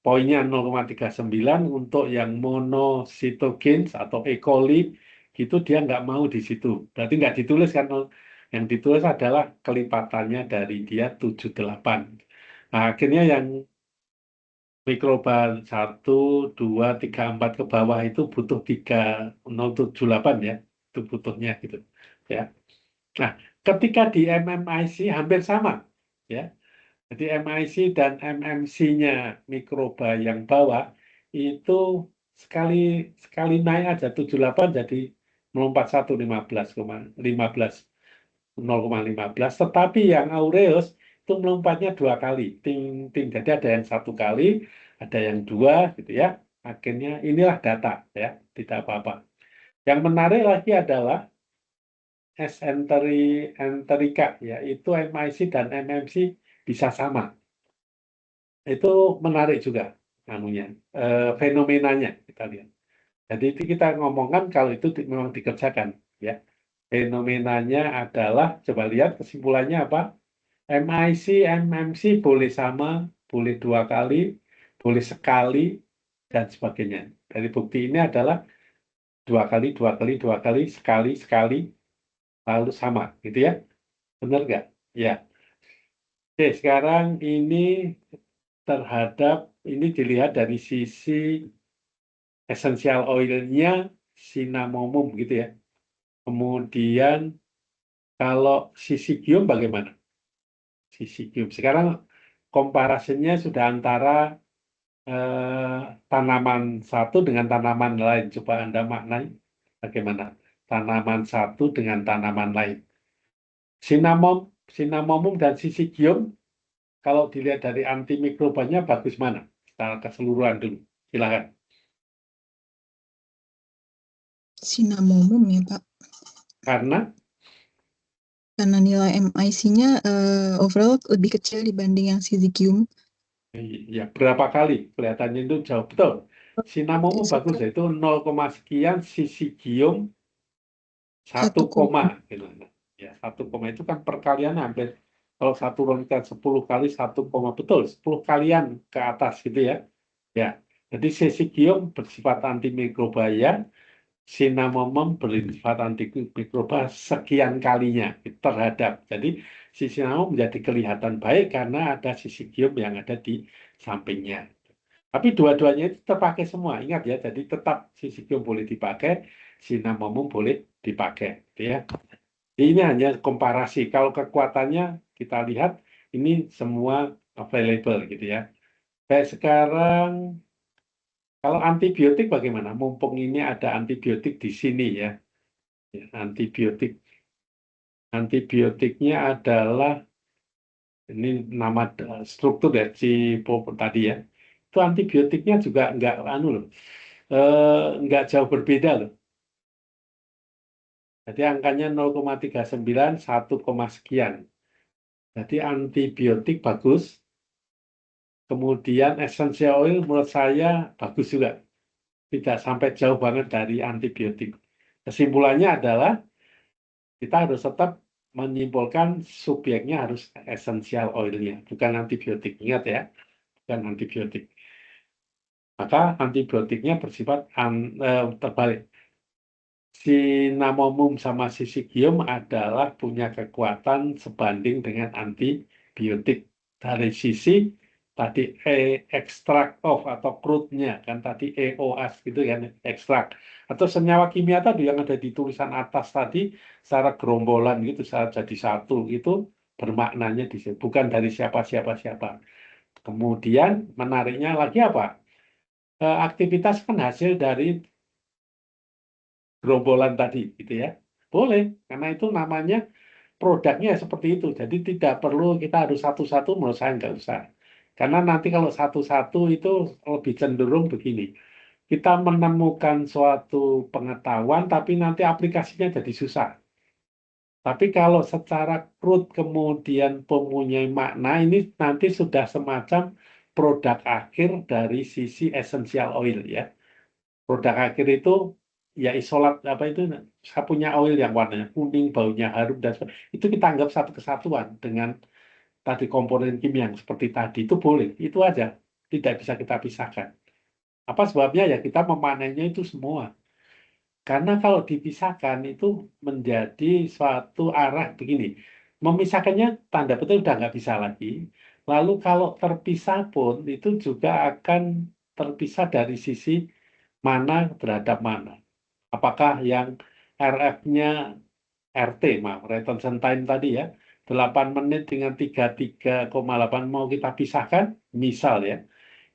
S1: poinnya 0,39, untuk yang monocytogenes atau E. coli gitu dia nggak mau di situ. Berarti nggak ditulis kan, yang ditulis adalah kelipatannya dari dia 78. Nah, akhirnya yang mikroba 1, 2, 3, 4 ke bawah itu butuh 3,078 ya. Itu butuhnya gitu. Ya. Nah, ketika di MMIC hampir sama ya. Jadi MIC dan MMC-nya mikroba yang bawah itu sekali naik aja 78 jadi melompat 0,15, tetapi yang aureus itu melompatnya 2 kali, ting ting. Jadi ada yang 1 kali, ada yang 2 gitu ya. Akhirnya inilah data ya, tidak apa-apa. Yang menarik lagi adalah S. enterica, yaitu MIC dan MMC bisa sama. Itu menarik juga fenomenanya kita lihat. Jadi itu kita ngomongkan kalau itu memang dikerjakan ya. Fenomenanya adalah, coba lihat kesimpulannya apa? MIC, MMC boleh sama, boleh 2 kali, boleh sekali, dan sebagainya. Dari bukti ini adalah 2 kali, 2 kali, 2 kali, sekali, sekali, lalu sama, gitu ya. Benar nggak? Ya. Oke, sekarang ini dilihat dari sisi essential oil-nya cinnamomum gitu ya. Kemudian kalau sisigium bagaimana? Sisigium. Sekarang komparasinya sudah antara tanaman satu dengan tanaman lain. Coba Anda maknai bagaimana tanaman satu dengan tanaman lain. Cinnamomum dan sisigium, kalau dilihat dari antimikrobanya bagus mana? Secara keseluruhan dulu. Silakan.
S4: Cinnamomum ya Pak.
S1: Karena
S4: nilai MIC-nya overall lebih kecil dibanding yang Syzygium.
S1: ya berapa kali kelihatannya itu jauh, betul. Cinnamomum bagus ya, itu 0, sekian, sisigium 1, gitu. Ya 1, itu kan perkalian hampir, kalau 1 rongga 10 kali 1, betul 10 kalian ke atas gitu ya. Ya, jadi sisigium bersifat antimikrobia, cinnamomum bersifat antimikroba sekian kalinya terhadap. Jadi si cinnamomum menjadi kelihatan baik karena ada sisigium yang ada di sampingnya. Tapi dua-duanya itu terpakai semua. Ingat ya, jadi tetap sisigium boleh dipakai, cinnamomum boleh dipakai, gitu ya. Ini hanya komparasi. Kalau kekuatannya kita lihat ini semua available gitu ya. Kayak sekarang kalau antibiotik bagaimana? Mumpung ini ada antibiotik di sini ya. Antibiotiknya adalah ini nama struktur dari si tadi ya. Itu antibiotiknya juga nggak jauh berbeda loh. Jadi angkanya 0,39, 1, sekian. Jadi antibiotik bagus. Kemudian essential oil menurut saya bagus juga. Tidak sampai jauh banget dari antibiotik. Kesimpulannya adalah kita harus tetap menyimpulkan subjeknya harus essential oil-nya, bukan antibiotik. Ingat ya, bukan antibiotik. Maka antibiotiknya bersifat terbalik. Cinnamomum sama sisigium adalah punya kekuatan sebanding dengan antibiotik. Dari sisi tadi extract of atau crude-nya, kan tadi EOS gitu kan, ekstrak. Atau senyawa kimia tadi yang ada di tulisan atas tadi, secara gerombolan gitu, secara jadi satu, itu bermaknanya di sini, bukan dari siapa-siapa. Kemudian menariknya lagi apa? Aktivitas kan hasil dari gerombolan tadi gitu ya, boleh, karena itu namanya produknya seperti itu. Jadi tidak perlu kita harus satu-satu, menurut saya nggak usah. Karena nanti kalau satu-satu itu lebih cenderung begini. Kita menemukan suatu pengetahuan, tapi nanti aplikasinya jadi susah. Tapi kalau secara krud kemudian mempunyai makna, ini nanti sudah semacam produk akhir dari sisi essential oil ya. Produk akhir itu ya isolat apa itu, saya punya oil yang warnanya kuning, baunya harum dan itu kita anggap satu kesatuan dengan tadi komponen kimia yang seperti tadi itu boleh, itu aja, tidak bisa kita pisahkan. Apa sebabnya ya kita memanennya itu semua. Karena kalau dipisahkan itu menjadi suatu arah begini. Memisahkannya tanda petik udah nggak bisa lagi. Lalu kalau terpisah pun itu juga akan terpisah dari sisi mana terhadap mana. Apakah yang RF-nya RT, maaf, retention time tadi ya, 8 menit dengan 33,8 mau kita pisahkan, misal ya.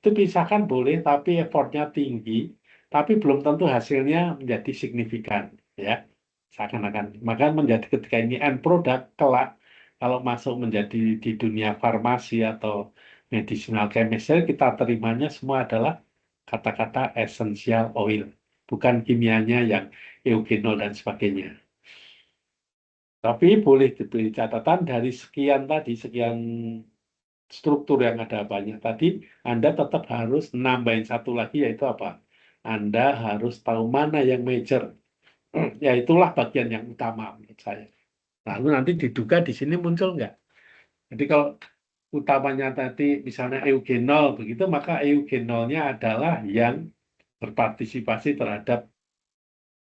S1: Itu pisahkan boleh, tapi effortnya tinggi, tapi belum tentu hasilnya menjadi signifikan, ya. Seakan-akan. Maka menjadi ketika ini end product, kelak, kalau masuk menjadi di dunia farmasi atau medicinal chemistry, kita terimanya semua adalah kata-kata essential oil, bukan kimianya yang eugenol dan sebagainya. Tapi boleh diberi catatan dari sekian tadi, sekian struktur yang ada banyak tadi, Anda tetap harus nambahin satu lagi, yaitu apa? Anda harus tahu mana yang major. Ya itulah bagian yang utama menurut saya. Lalu nanti diduga di sini muncul nggak? Jadi kalau utamanya tadi misalnya eugenol begitu, maka eugenolnya adalah yang berpartisipasi terhadap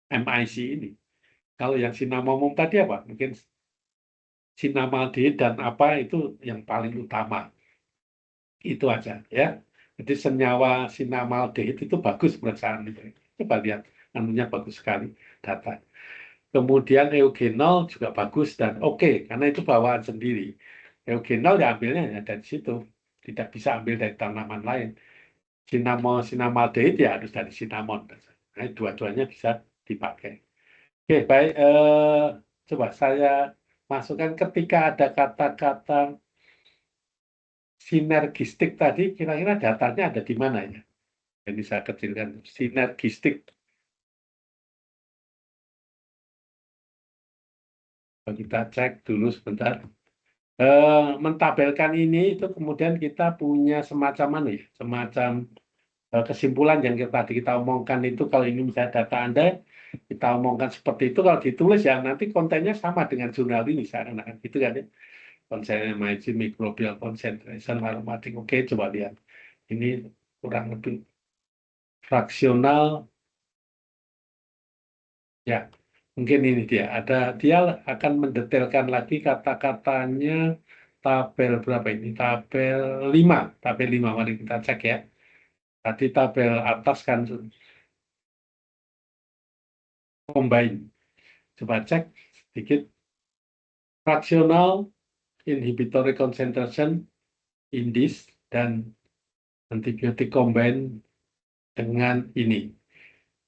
S1: MIC ini. Kalau yang sinamomum tadi apa? Mungkin sinamaldehid dan apa itu yang paling utama. Itu aja ya. Jadi senyawa sinamaldehid itu bagus perasaan itu. Coba lihat, anunya bagus sekali data. Kemudian eugenol juga bagus dan oke, karena itu bawaan sendiri. Eugenol diambilnya ya dari situ, tidak bisa ambil dari tanaman lain. Sinamaldehid ya harus dari sinamon. Nah, dua-duanya bisa dipakai. Oke, baik. Coba saya masukkan ketika ada kata-kata sinergistik tadi, kira-kira datanya ada di mana ya? Ini saya kecilkan. Sinergistik. Kita cek dulu sebentar. Mentabelkan ini itu kemudian kita punya semacam mana ya? Semacam kesimpulan yang tadi kita omongkan itu, kalau ini misalnya data Anda, kita omongkan seperti itu, kalau ditulis ya nanti kontennya sama dengan jurnal ini, seakan-akan gitu kan ya. Konsen MIC, microbial concentration, aromatic. Oke, coba lihat. Ini kurang lebih fraksional. Ya, mungkin ini dia. Dia akan mendetailkan lagi kata-katanya tabel berapa ini? Tabel 5. Tabel 5, mari kita cek ya. Tadi tabel atas kan combine. Coba cek sedikit. Fraksional inhibitory concentration indis dan antibiotik combine dengan ini.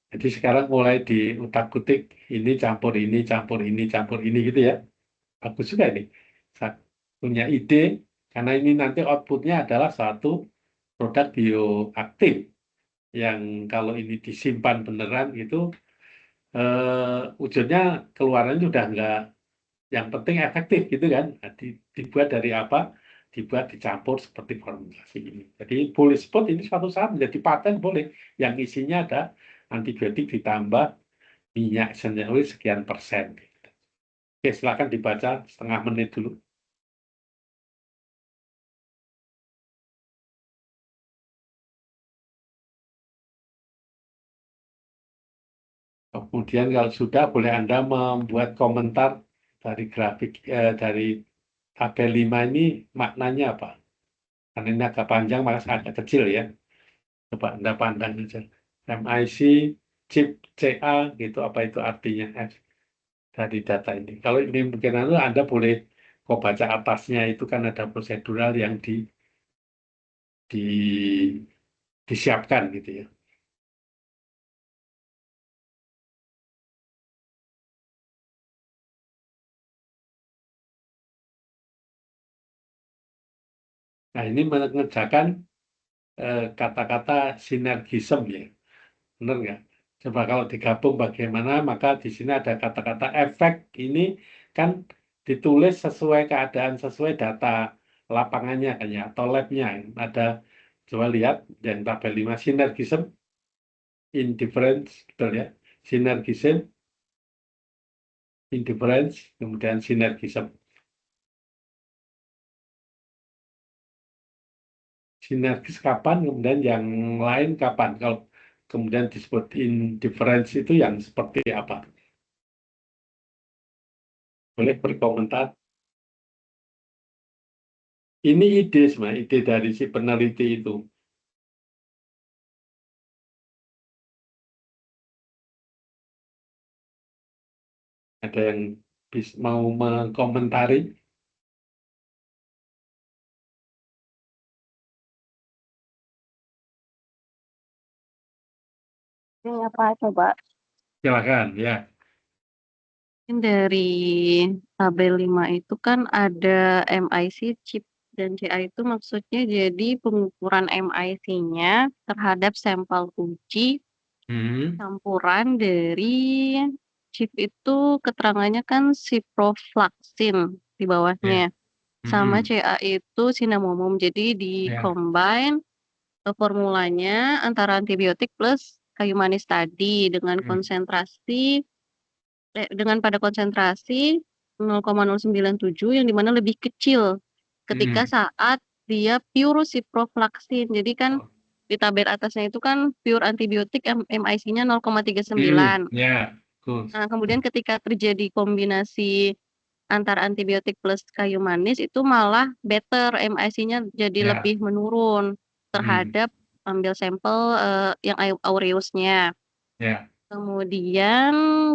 S1: Jadi sekarang mulai diutak-utik, ini campur ini, campur ini, campur ini gitu ya. Bagus juga ini. Saya punya ide, karena ini nanti outputnya adalah suatu produk bioaktif yang kalau ini disimpan beneran itu wujudnya keluarannya sudah enggak, yang penting efektif gitu kan. Nah, dibuat dari apa? Dibuat dicampur seperti formulasi ini. Jadi boleh sebut ini suatu saat menjadi paten boleh, yang isinya ada antibiotik ditambah minyak essential oil sekian persen. Oke, silakan dibaca setengah menit dulu. Kemudian kalau sudah, boleh Anda membuat komentar dari grafik dari tabel 5 ini maknanya apa? Karena ini agak panjang, maka agak kecil ya. Coba Anda pandang saja. MIC, chip, CA, gitu, apa itu artinya dari data ini. Kalau ini mungkin Anda boleh kok baca atasnya, itu kan ada prosedural yang di, disiapkan gitu ya. Nah, ini mengerjakan kata-kata sinergism ya, benar nggak? Coba kalau digabung bagaimana, maka di sini ada kata-kata efek, ini kan ditulis sesuai keadaan, sesuai data lapangannya kan ya, atau labnya. Ada, coba lihat yang tabel 5, sinergism, indifference, betul ya, sinergism, indifference, kemudian sinergism. Sinergis kapan, kemudian yang lain kapan. Kalau kemudian disebut indifference itu yang seperti apa? Boleh berkomentar. Ini ide sebenarnya, ide dari si peneliti itu. Ada yang mau mengomentari?
S3: Ini apa coba?
S1: Silakan ya.
S3: Mungkin dari tabel 5 itu kan ada MIC, chip, dan CA itu maksudnya jadi pengukuran MIC-nya terhadap sampel uji
S1: Hmm,
S3: campuran dari chip itu keterangannya kan ciprofloxacin di
S1: ya.
S3: bawahnya. Sama
S1: Hmm,
S3: CA itu cinnamomum. Jadi
S1: ya.
S3: di-combine formulanya antara antibiotik plus kayu manis tadi dengan
S1: Hmm,
S3: konsentrasi dengan pada konsentrasi 0,097 yang dimana lebih kecil ketika
S1: hmm.
S3: saat dia pure ciprofloxacin. Jadi kan
S1: Oh,
S3: di tabel atasnya itu kan pure antibiotik MIC-nya 0,39.
S1: ya, bagus.
S3: Nah, kemudian ketika terjadi kombinasi antara antibiotik plus kayu manis itu malah better MIC-nya jadi
S1: Ya.
S3: lebih menurun
S1: Hmm,
S3: terhadap ambil sampel yang aureusnya.
S1: ya.
S3: Kemudian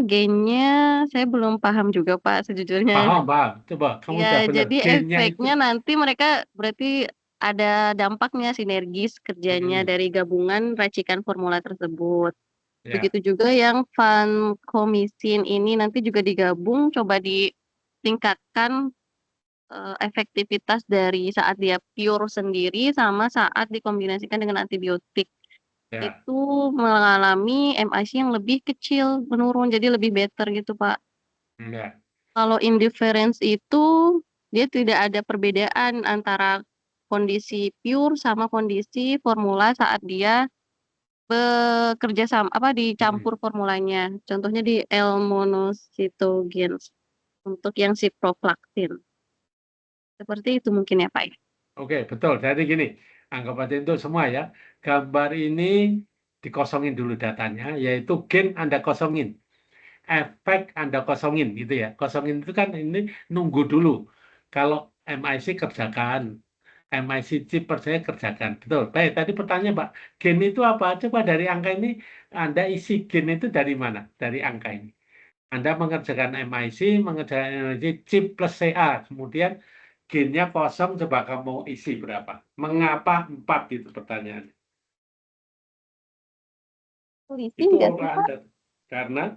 S3: gainnya saya belum paham juga Pak sejujurnya.
S1: Paham, paham. Coba kamu
S3: Ya,
S1: udah benar.
S3: jadi
S1: Gennya itu.
S3: efeknya nanti mereka berarti ada dampaknya sinergis kerjanya
S1: Hmm,
S3: dari gabungan racikan formula tersebut.
S1: ya.
S3: Begitu juga yang vancomycin ini nanti juga digabung coba ditingkatkan efektivitas dari saat dia pure sendiri sama saat dikombinasikan dengan antibiotik.
S1: Ya.
S3: Itu mengalami MIC yang lebih kecil, menurun jadi lebih better gitu, Pak.
S1: Ya.
S3: Kalau indifference itu dia tidak ada perbedaan antara kondisi pure sama kondisi formula saat dia bekerja sama apa
S1: Hmm.
S3: dicampur formulanya. Contohnya di L-monositogenes untuk yang ciprofloxacin. Seperti itu mungkin ya, Pak, ya.
S1: Oke, betul. Jadi gini, anggap aja itu semua ya. Gambar ini dikosongin dulu datanya, yaitu gen Anda kosongin, efek Anda kosongin gitu ya. Kosongin itu kan ini nunggu dulu. Kalau MIC kerjakan, MIC chip percaya kerjakan. Betul. Baik, tadi pertanyaan Pak, gen itu apa? Coba dari angka ini, Anda isi gen itu dari mana? Dari angka ini. Anda mengerjakan MIC, mengerjakan MIC chip plus CA, kemudian gennya kosong, coba kamu isi berapa? Mengapa 4 gitu pertanyaannya?
S3: Selisih
S1: Itu
S3: nggak sih,
S1: orang
S3: Pak?
S1: Anda. Karena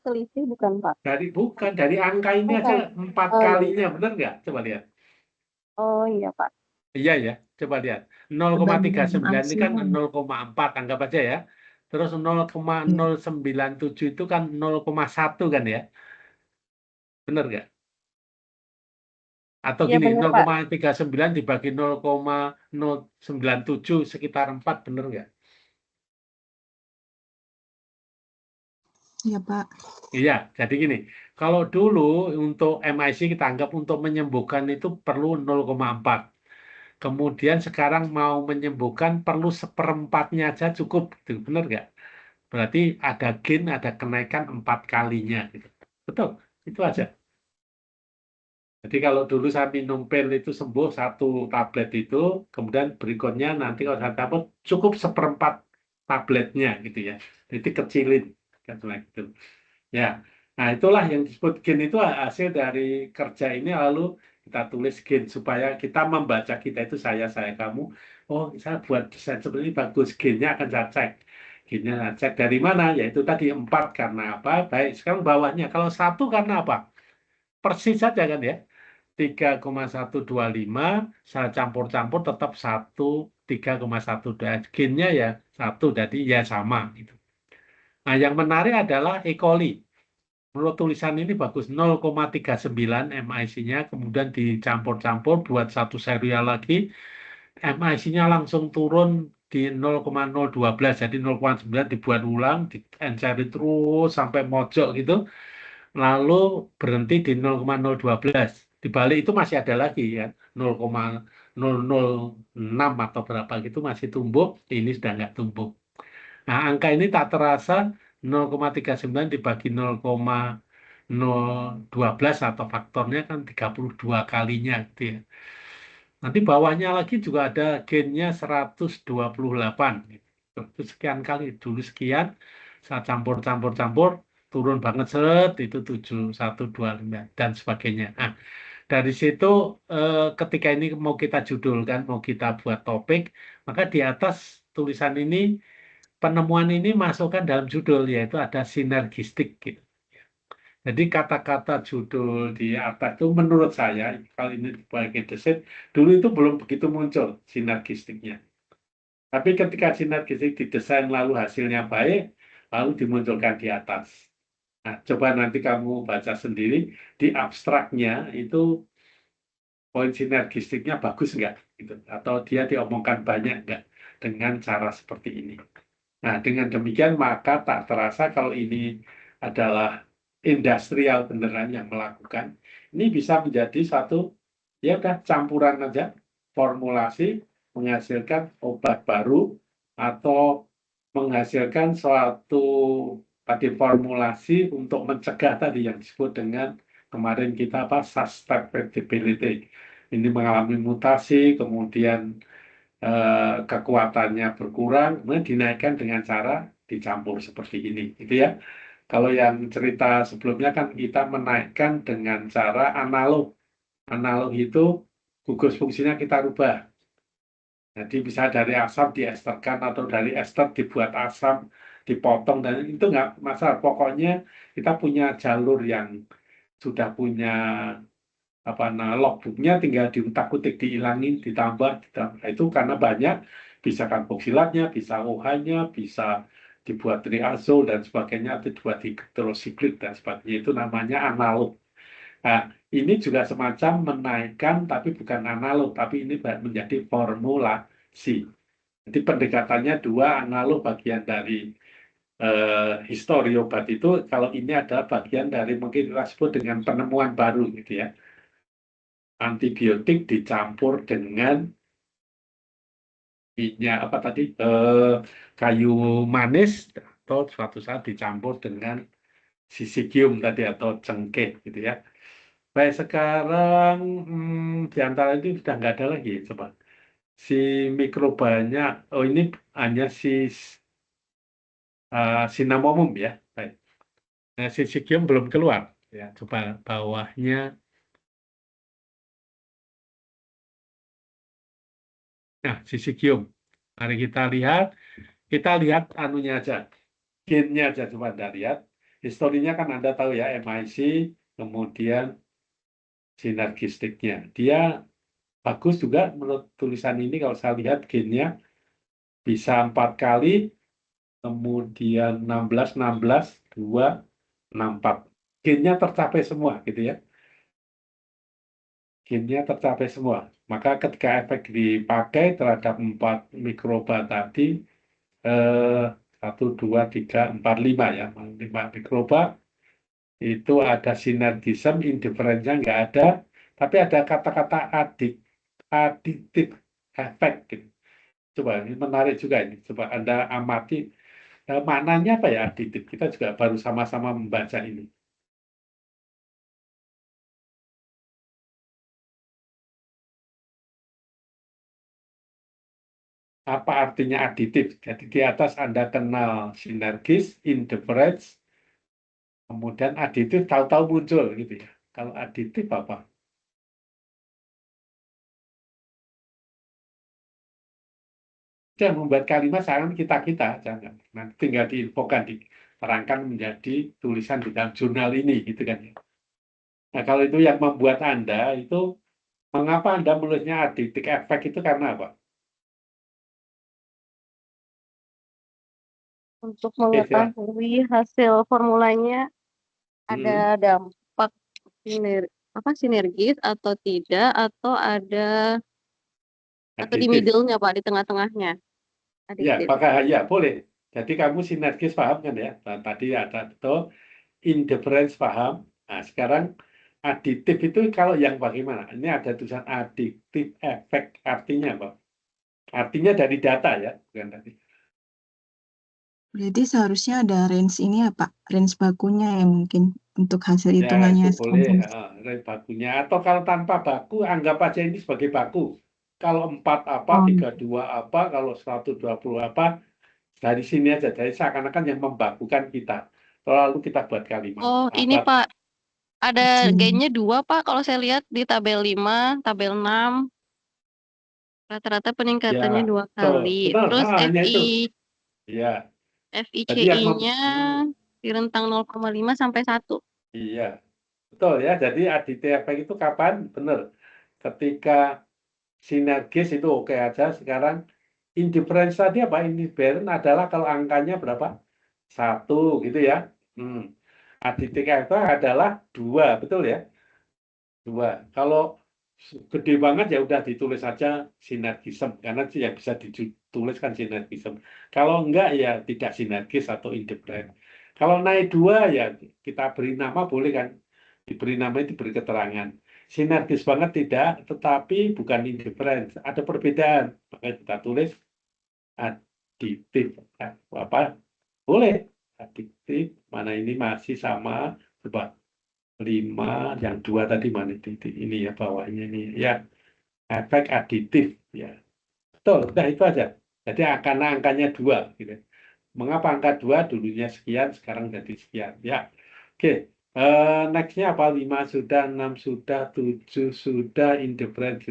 S3: Selisih bukan, Pak?
S1: bukan dari angka ini aja
S3: Bukan.
S1: 4
S3: Oh iya, iya.
S1: kalinya, benar nggak? Coba lihat.
S3: Oh iya, Pak.
S1: Iya ya, coba lihat.
S4: Perbandingan
S1: 0,39 ini
S4: MIC
S1: kan
S4: kan.
S1: 0,4, anggap aja ya. Terus
S4: Iya.
S1: 0,097 itu kan 0,1 kan ya? Benar nggak? Atau
S3: Iya
S1: gini,
S3: benar, Pak.
S1: 0,39 dibagi 0,097 sekitar 4, bener nggak?
S4: Iya, Pak.
S1: Iya, jadi gini, kalau dulu untuk MIC kita anggap untuk menyembuhkan itu perlu 0,4. Kemudian sekarang mau menyembuhkan perlu seperempatnya aja cukup, gitu. Bener nggak? Berarti ada gain, ada kenaikan 4 kalinya. Gitu. Betul, itu aja. Jadi kalau dulu saya minum pil itu sembuh 1 tablet itu, kemudian berikutnya nanti kalau saya tablet cukup seperempat tabletnya gitu ya. Jadi kecilin, kan gitu. Ya, nah itulah yang disebut gen itu hasil dari kerja ini lalu kita tulis gen supaya kita membaca kita itu saya kamu. Oh, saya buat desain seperti ini bagus, gennya akan saya cek. Gennya saya cek dari mana? Yaitu tadi 4 karena apa? Baik, sekarang bawahnya. Kalau 1 karena apa? Persis saja kan ya. 3,125, saya campur-campur tetap 3,12. Gennya ya 1, jadi ya sama. Gitu. Nah, yang menarik adalah E. coli. Menurut tulisan ini bagus, 0,39 MIC-nya, kemudian dicampur-campur, buat satu serial lagi, MIC-nya langsung turun di 0,012, jadi 0,9 dibuat ulang, diencari terus sampai mojok gitu, lalu berhenti di 0,012. Di balik itu masih ada lagi ya, 0,006 atau berapa gitu masih tumbuh, ini sudah nggak tumbuh. Nah, angka ini tak terasa 0,39 dibagi 0,012 atau faktornya kan 32 kalinya gitu ya. Nanti bawahnya lagi juga ada gennya 128. Itu sekian kali, dulu sekian, saya campur-campur-campur, turun banget set, itu 7125 dan sebagainya. Nah, dari situ ketika ini mau kita judulkan, mau kita buat topik, maka di atas tulisan ini, penemuan ini masukkan dalam judul, yaitu ada sinergistik gitu. Jadi kata-kata judul di atas itu menurut saya, kalau ini sebagai desain, dulu itu belum begitu muncul sinergistiknya. Tapi ketika sinergistik didesain lalu hasilnya baik, lalu dimunculkan di atas. Nah, coba nanti kamu baca sendiri, di abstraknya itu poin sinergistiknya bagus nggak? Gitu. Atau dia diomongkan banyak nggak dengan cara seperti ini. Nah, dengan demikian maka tak terasa kalau ini adalah industrial beneran yang melakukan, ini bisa menjadi satu, ya udah campuran aja, formulasi, menghasilkan obat baru, atau menghasilkan suatu tadi formulasi untuk mencegah tadi yang disebut dengan kemarin kita apa, susceptibility. Ini mengalami mutasi, kemudian kekuatannya berkurang, kemudian dinaikkan dengan cara dicampur seperti ini, gitu ya. Kalau yang cerita sebelumnya kan kita menaikkan dengan cara analog. Analog itu gugus fungsinya kita rubah. Jadi bisa dari asam diesterkan atau dari ester dibuat asam, dipotong, dan itu nggak masalah. Pokoknya kita punya jalur yang sudah punya apa logbooknya, tinggal diutak-utik, dihilangin, ditambah. Itu karena banyak, bisa karboksilatnya, bisa OH-nya, bisa dibuat triazol dan sebagainya, atau dibuat hidrosiklik dan sebagainya. Itu namanya analog. Nah, ini juga semacam menaikkan, tapi bukan analog, tapi ini menjadi formulasi. Jadi pendekatannya dua, analog bagian dari histori obat itu, kalau ini adalah bagian dari mungkin kita sebut dengan penemuan baru gitu ya. Antibiotik dicampur dengan minyak apa tadi kayu manis, atau suatu saat dicampur dengan sisikium tadi atau cengkeh gitu ya. Baik, sekarang di antara itu sudah nggak ada lagi, coba si mikrobanya. Oh, ini hanya si cinnamomum ya. Baik. Nah, sisikium belum keluar ya. Coba bawahnya. Nah, sisikium. Mari kita lihat anunya aja, gennya aja, coba Anda lihat. Historinya kan Anda tahu ya, MIC, kemudian sinergistiknya. Dia bagus juga menurut tulisan ini, kalau saya lihat gennya bisa 4 kali, kemudian 16, 16, 2, 64. Gennya tercapai semua gitu ya. Gennya tercapai semua. Maka ketika efek dipakai terhadap 4 mikroba tadi, 1, 2, 3, 4, 5 ya, 5 mikroba, itu ada sinergism, indiferensinya nggak ada, tapi ada kata-kata aditif efek. Gitu. Coba, ini menarik juga ini. Coba Anda amati, maknanya apa ya aditif? Kita juga baru sama-sama membaca ini. Apa artinya aditif? Jadi di atas Anda kenal sinergis, interference, kemudian aditif tahu-tahu muncul gitu ya. Kalau aditif apa? Yang membuat kalimat sekarang kita-kita, jangan. Nanti tinggal diinfokan, diterangkan menjadi tulisan di dalam jurnal ini gitu kan ya. Nah, kalau itu yang membuat Anda itu, mengapa Anda menulisnya aditif efek itu karena apa?
S3: Untuk
S1: Silahkan.
S3: mengetahui hasil formulanya ada dampak sinergis atau tidak, atau ada atau di
S1: Aditif.
S3: middle-nya Pak, di tengah-tengahnya
S1: Ya,
S3: adiktif.
S1: apakah ya boleh. Jadi kamu sinergis paham kan ya? Nah, tadi ada betul indifference paham. Nah, sekarang aditif itu kalau yang bagaimana? Ini ada tulisan aditif efek, artinya apa? Artinya dari data ya, bukan tadi.
S4: Berarti seharusnya ada range ini ya Pak, range bakunya ya mungkin untuk hasil
S1: Ya, itu
S4: hitungannya
S1: boleh
S4: sekarang.
S1: rate bakunya. Atau kalau tanpa baku, anggap aja ini sebagai baku. Kalau 4 apa,
S4: Oh,
S1: 32 apa, kalau 120 apa, dari sini aja. Jadi seakan-akan yang membakukan kita. Lalu kita buat kalimat.
S3: Oh, ini
S1: Apa?
S3: Pak, ada
S4: kecil.
S3: gainnya 2 Pak, kalau saya lihat di tabel 5, tabel 6, rata-rata peningkatannya
S1: Ya,
S3: 2
S1: betul.
S3: kali.
S1: Betul.
S3: Terus
S1: Hanya itu. Ya, jadi yang
S3: FICI-nya di rentang 0,5 sampai 1.
S1: iya, betul ya. Jadi additive effect itu kapan? Benar. Ketika sinergis itu oke aja. Sekarang indifference tadi apa? Indifferent adalah kalau angkanya berapa? 1 gitu ya. Additive effect adalah 2, betul ya? 2. Kalau gede banget ya udah ditulis aja sinergism karena yang bisa dituliskan sinergism. Kalau enggak ya tidak sinergis atau indifferent. Kalau naik 2 ya kita beri nama boleh kan? Diberi nama itu diberi keterangan. Sinergis banget tidak, tetapi bukan indifferent. Ada perbedaan. Maka kita tulis aditif. Apa? Boleh. Aditif. Mana ini masih sama. Coba 5, yang 2 tadi mana titik ini ya bawahnya ini ya efek aditif ya betul udah itu aja jadi karena angkanya 2 gitu. Mengapa angka 2 dulunya sekian sekarang jadi sekian ya oke. Nextnya apa 5 sudah 6 sudah 7 sudah indifferent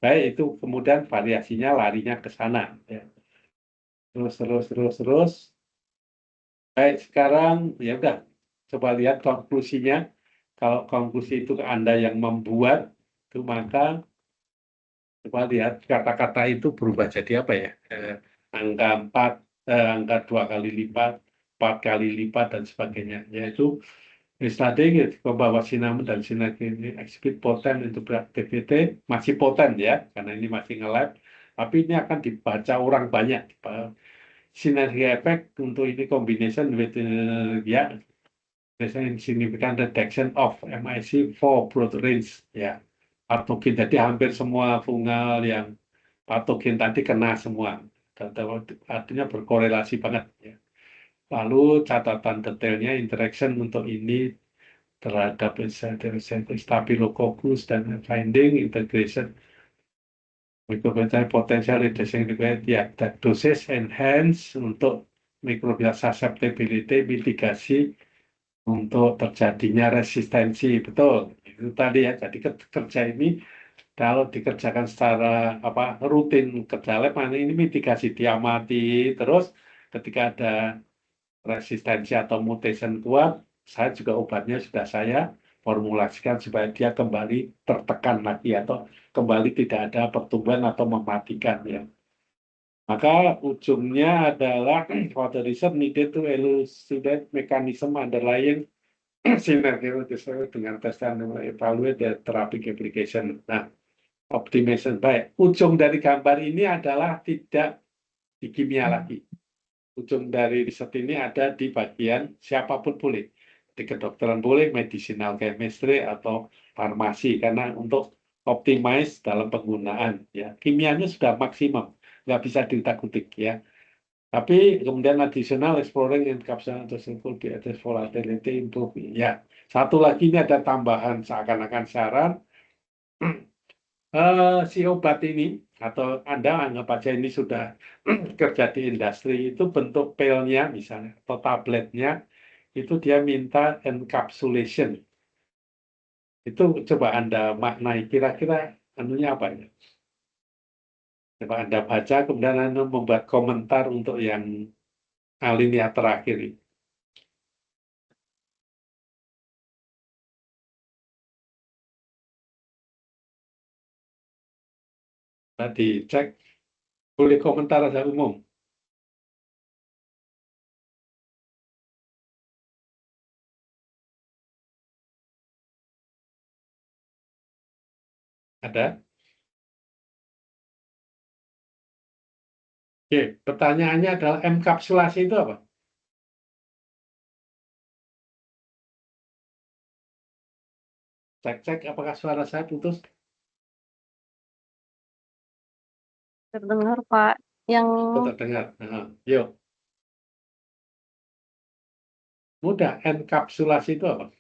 S1: baik itu kemudian variasinya larinya ke sana ya. Terus baik sekarang ya udah coba lihat konklusinya. Kalau konklusi itu Anda yang membuat, itu maka coba lihat kata-kata itu berubah jadi apa ya? Angka 4, angka 2 kali lipat, 4 kali lipat, dan sebagainya. Yaitu, studying membawa sinema dan sinergi ini exhibit poten untuk beraktiviti, masih poten ya, karena ini masih nge-lab, tapi ini akan dibaca orang banyak. Sinergi efek untuk ini combination with ya, significant reduction of MIC for broad range ya patogen. Jadi hampir semua fungal yang patogen tadi kena semua. Artinya berkorelasi banget ya. Lalu catatan detailnya interaction untuk ini terhadap Staphylococcus dan finding integration microbial potential reduction ya, dosis enhance untuk microbial susceptibility mitigasi untuk terjadinya resistensi betul itu tadi ya. Jadi kerja ini kalau dikerjakan secara apa rutin kerja lab ini mitigasi diamati terus ketika ada resistensi atau mutation kuat saya juga obatnya sudah saya formulasikan supaya dia kembali tertekan lagi atau kembali tidak ada pertumbuhan atau mematikan ya. Maka ujungnya adalah for the research needed to elucidate mechanism underlying sinergi dengan tes dan evaluate the therapeutic application. Nah, optimization baik. Ujung dari gambar ini adalah tidak di kimia lagi. Ujung dari riset ini ada di bagian siapapun boleh. Di kedokteran boleh, medicinal chemistry atau farmasi karena untuk optimize dalam penggunaan ya. Kimianya sudah maksimum, nggak bisa diutak-utik ya. Tapi kemudian additional exploring encapsulation to simple BATS volatility improve. Ya, satu lagi ini ada tambahan seakan-akan syarat si obat ini atau Anda anggap aja ini sudah kerja di industri itu bentuk pilnya misalnya atau tabletnya itu dia minta encapsulation. Itu coba Anda maknai kira-kira anunya apa ya? Coba Anda baca kemudian Anda membuat komentar untuk yang alinea terakhir ini. Tadi cek, boleh komentar aja umum. Ada? Oke, pertanyaannya adalah enkapsulasi itu apa? Cek-cek apakah suara saya putus?
S3: Terdengar, Pak. Yang
S1: Terdengar. Nah, yuk, mudah. Enkapsulasi itu apa?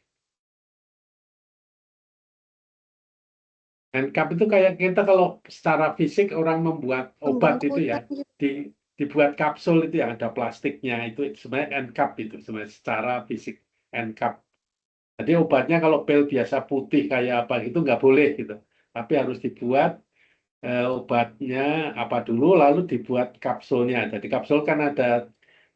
S1: Enkap itu kayak kita kalau secara fisik orang membuat obat itu ya,
S2: Pembungkusan gitu.
S1: dibuat kapsul itu yang ada plastiknya itu sebenarnya enkap itu sebenarnya secara fisik enkap. Jadi obatnya kalau pil biasa putih kayak apa itu nggak boleh gitu, tapi harus dibuat obatnya apa dulu lalu dibuat kapsulnya. Jadi kapsul kan ada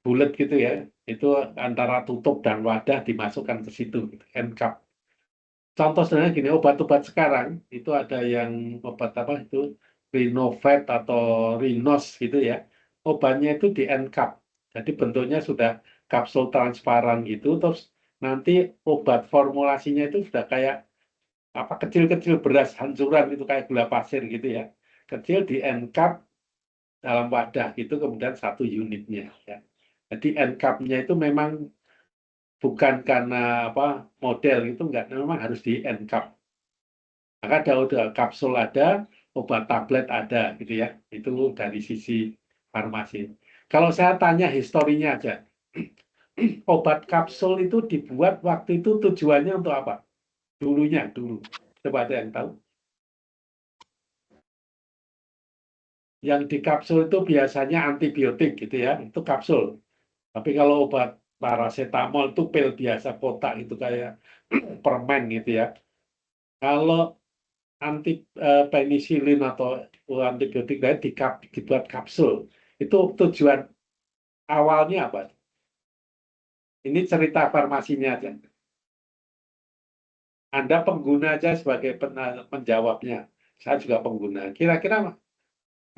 S1: bulat gitu ya, itu antara tutup dan wadah dimasukkan ke situ, gitu. Enkap. Contoh sebenarnya gini, obat-obat sekarang itu ada yang obat apa itu Rinovet atau Rinos gitu ya. Obatnya itu di encap. Jadi bentuknya sudah kapsul transparan gitu, terus nanti obat formulasinya itu sudah kayak apa kecil-kecil beras hancuran itu kayak gula pasir gitu ya. Kecil di encap dalam wadah itu kemudian satu unitnya ya. Jadi encapnya itu memang bukan karena apa model itu enggak, memang harus di encap. Maka ada udah kapsul ada, obat tablet ada gitu ya. Itu dari sisi farmasi. Kalau saya tanya historinya aja, obat kapsul itu dibuat waktu itu tujuannya untuk apa? Dulunya dulu. Coba ada yang tahu? Yang di kapsul itu biasanya antibiotik gitu ya, itu kapsul. Tapi kalau obat paracetamol itu pil biasa kotak itu kayak permen gitu ya. Kalau anti penisilin atau antibiotik lain dibuat kapsul. Itu tujuan awalnya apa? Ini cerita farmasinya aja. Anda pengguna aja sebagai penjawabnya. Saya juga pengguna. Kira-kira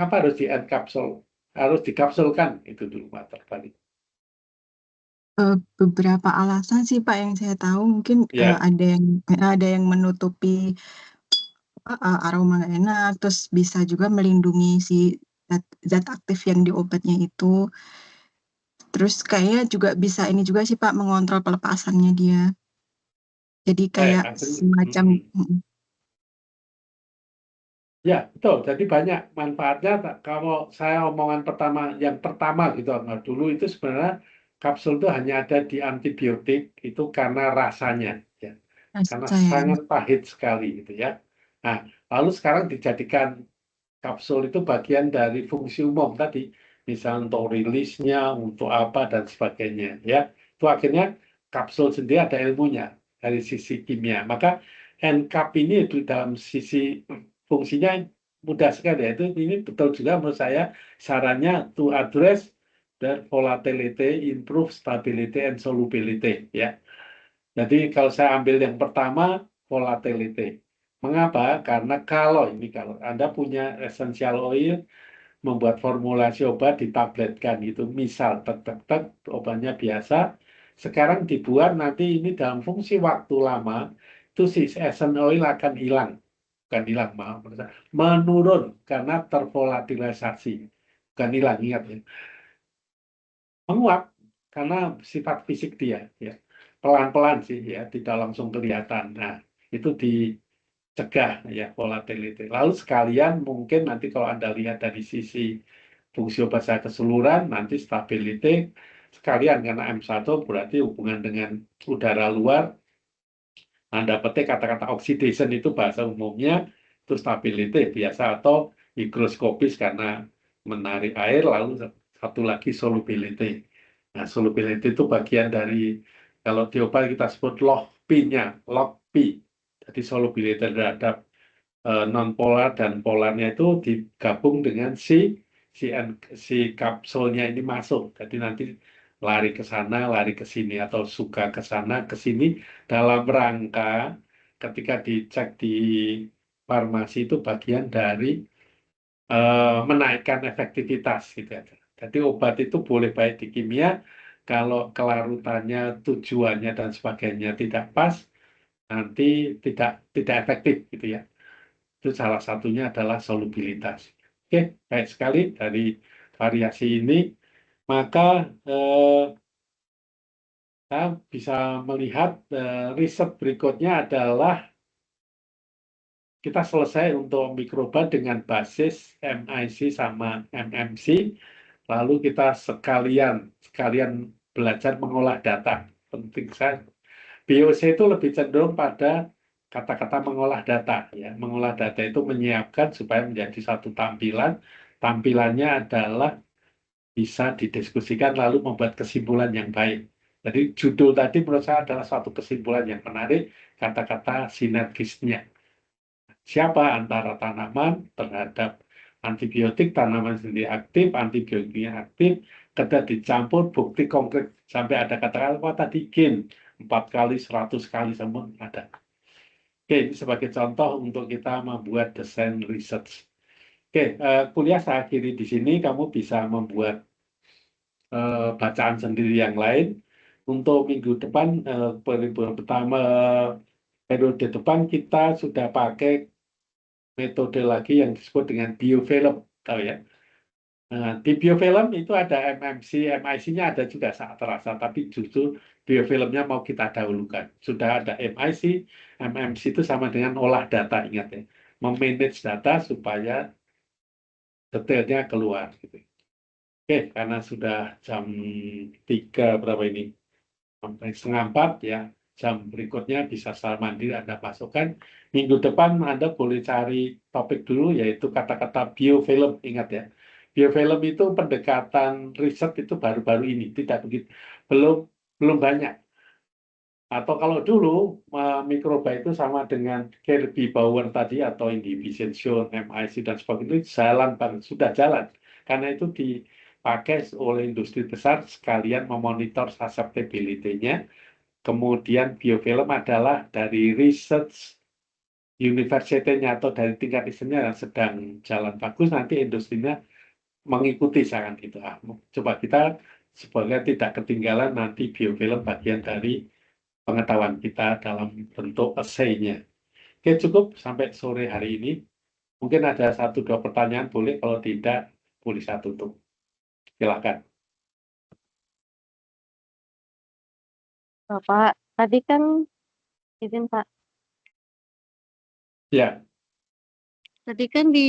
S1: apa harus di kapsul? Harus dikapsulkan itu dulu Pak terbalik.
S4: Beberapa alasan sih Pak yang saya tahu mungkin
S1: Ya,
S4: ada yang menutupi aroma nggak enak, terus bisa juga melindungi si zat aktif yang di obatnya itu. Terus kayaknya juga bisa ini juga sih Pak mengontrol pelepasannya dia. Jadi kayak semacam
S1: ya, betul. Jadi banyak manfaatnya. Kalau saya omongan yang pertama gitu, nah, dulu itu sebenarnya kapsul itu hanya ada di antibiotik itu karena rasanya, ya, karena
S4: saya
S1: sangat pahit sekali gitu ya. Nah, lalu sekarang dijadikan kapsul itu bagian dari fungsi umum tadi, misalnya untuk rilisnya, untuk apa dan sebagainya, ya. Itu akhirnya kapsul sendiri ada ilmunya dari sisi kimia. Maka NCAP ini di dalam sisi fungsinya mudah sekali ya. Ini betul juga menurut saya sarannya to address the volatility, improve stability and solubility ya. Jadi kalau saya ambil yang pertama volatility. Mengapa? Karena kalau Anda punya essential oil membuat formulasi obat ditabletkan gitu, misal tek obatnya biasa, sekarang dibuat nanti ini dalam fungsi waktu lama itu si essential oil akan hilang, bukan hilang maaf, menurun karena tervolatilisasi, bukan hilang ingat ya, menguap karena sifat fisik dia ya pelan-pelan sih ya tidak langsung kelihatan. Nah itu dicegah ya volatility. Lalu sekalian mungkin nanti kalau Anda lihat dari sisi fungsi obat saya keseluruhan nanti stability sekalian karena M1 berarti hubungan dengan udara luar. Anda petik kata-kata oxidation itu bahasa umumnya itu stability biasa atau higroskopis karena menarik air lalu satu lagi solubility. Nah, solubility itu bagian dari kalau di obat kita sebut log P-nya, log P. Jadi solubility terhadap non-polar dan polarnya itu digabung dengan si kapsulnya ini masuk. Jadi nanti lari ke sana, lari ke sini atau suka ke sana, ke sini dalam rangka ketika dicek di farmasi itu bagian dari menaikkan efektivitas gitu ya. Jadi obat itu boleh baik di kimia, kalau kelarutannya, tujuannya dan sebagainya tidak pas, nanti tidak efektif gitu ya. Itu salah satunya adalah solubilitas. Oke, baik sekali dari variasi ini, maka kita bisa melihat riset berikutnya adalah kita selesai untuk mikroba dengan basis MIC sama MMC, lalu kita sekalian belajar mengolah data. Penting sekali. BOC itu lebih cenderung pada kata-kata mengolah data, ya. Mengolah data itu menyiapkan supaya menjadi satu tampilan. Tampilannya adalah bisa didiskusikan lalu membuat kesimpulan yang baik. Jadi judul tadi menurut saya adalah suatu kesimpulan yang menarik, kata-kata sinergisnya. Siapa antara tanaman terhadap antibiotik, tanaman sendiri aktif, antibiotiknya aktif, ketika dicampur bukti konkret sampai ada kata-kata tadi gen 4 kali, 100 kali semua ada. Oke, ini sebagai contoh untuk kita membuat desain research. Oke, kuliah saya akhiri di sini. Kamu bisa membuat bacaan sendiri yang lain. Untuk minggu depan, periode depan kita sudah pakai metode lagi yang disebut dengan biofilm, tahu ya? Nah, di biofilm itu ada MMC, MIC-nya ada juga sangat terasa, tapi justru biofilmnya mau kita dahulukan. Sudah ada MIC, MMC itu sama dengan olah data, ingat ya, memanage data supaya detailnya keluar. Gitu. Oke, karena sudah jam 3 berapa ini? Sampai setengah 4 ya. Jam berikutnya bisa secara mandiri Anda masukkan. Minggu depan Anda boleh cari topik dulu yaitu kata-kata biofilm. Ingat ya, biofilm itu pendekatan riset itu baru-baru ini, tidak begitu, belum banyak. Atau kalau dulu mikroba itu sama dengan Kirby Bauer tadi atau inhibition zone, MIC dan sebagainya itu sudah jalan. Karena itu dipakai oleh industri besar sekalian memonitor susceptibility-nya. Kemudian biofilm adalah dari research university-nya atau dari tingkat risetnya yang sedang jalan bagus, nanti industrinya mengikuti sangat itu. Coba kita sebagai tidak ketinggalan nanti biofilm bagian dari pengetahuan kita dalam bentuk essay-nya. Oke, cukup sampai sore hari ini. Mungkin ada 1-2 pertanyaan, boleh. Kalau tidak, boleh saya tutup. Silakan.
S3: Bapak, tadi kan izin Pak.
S1: Ya.
S3: Tadi kan di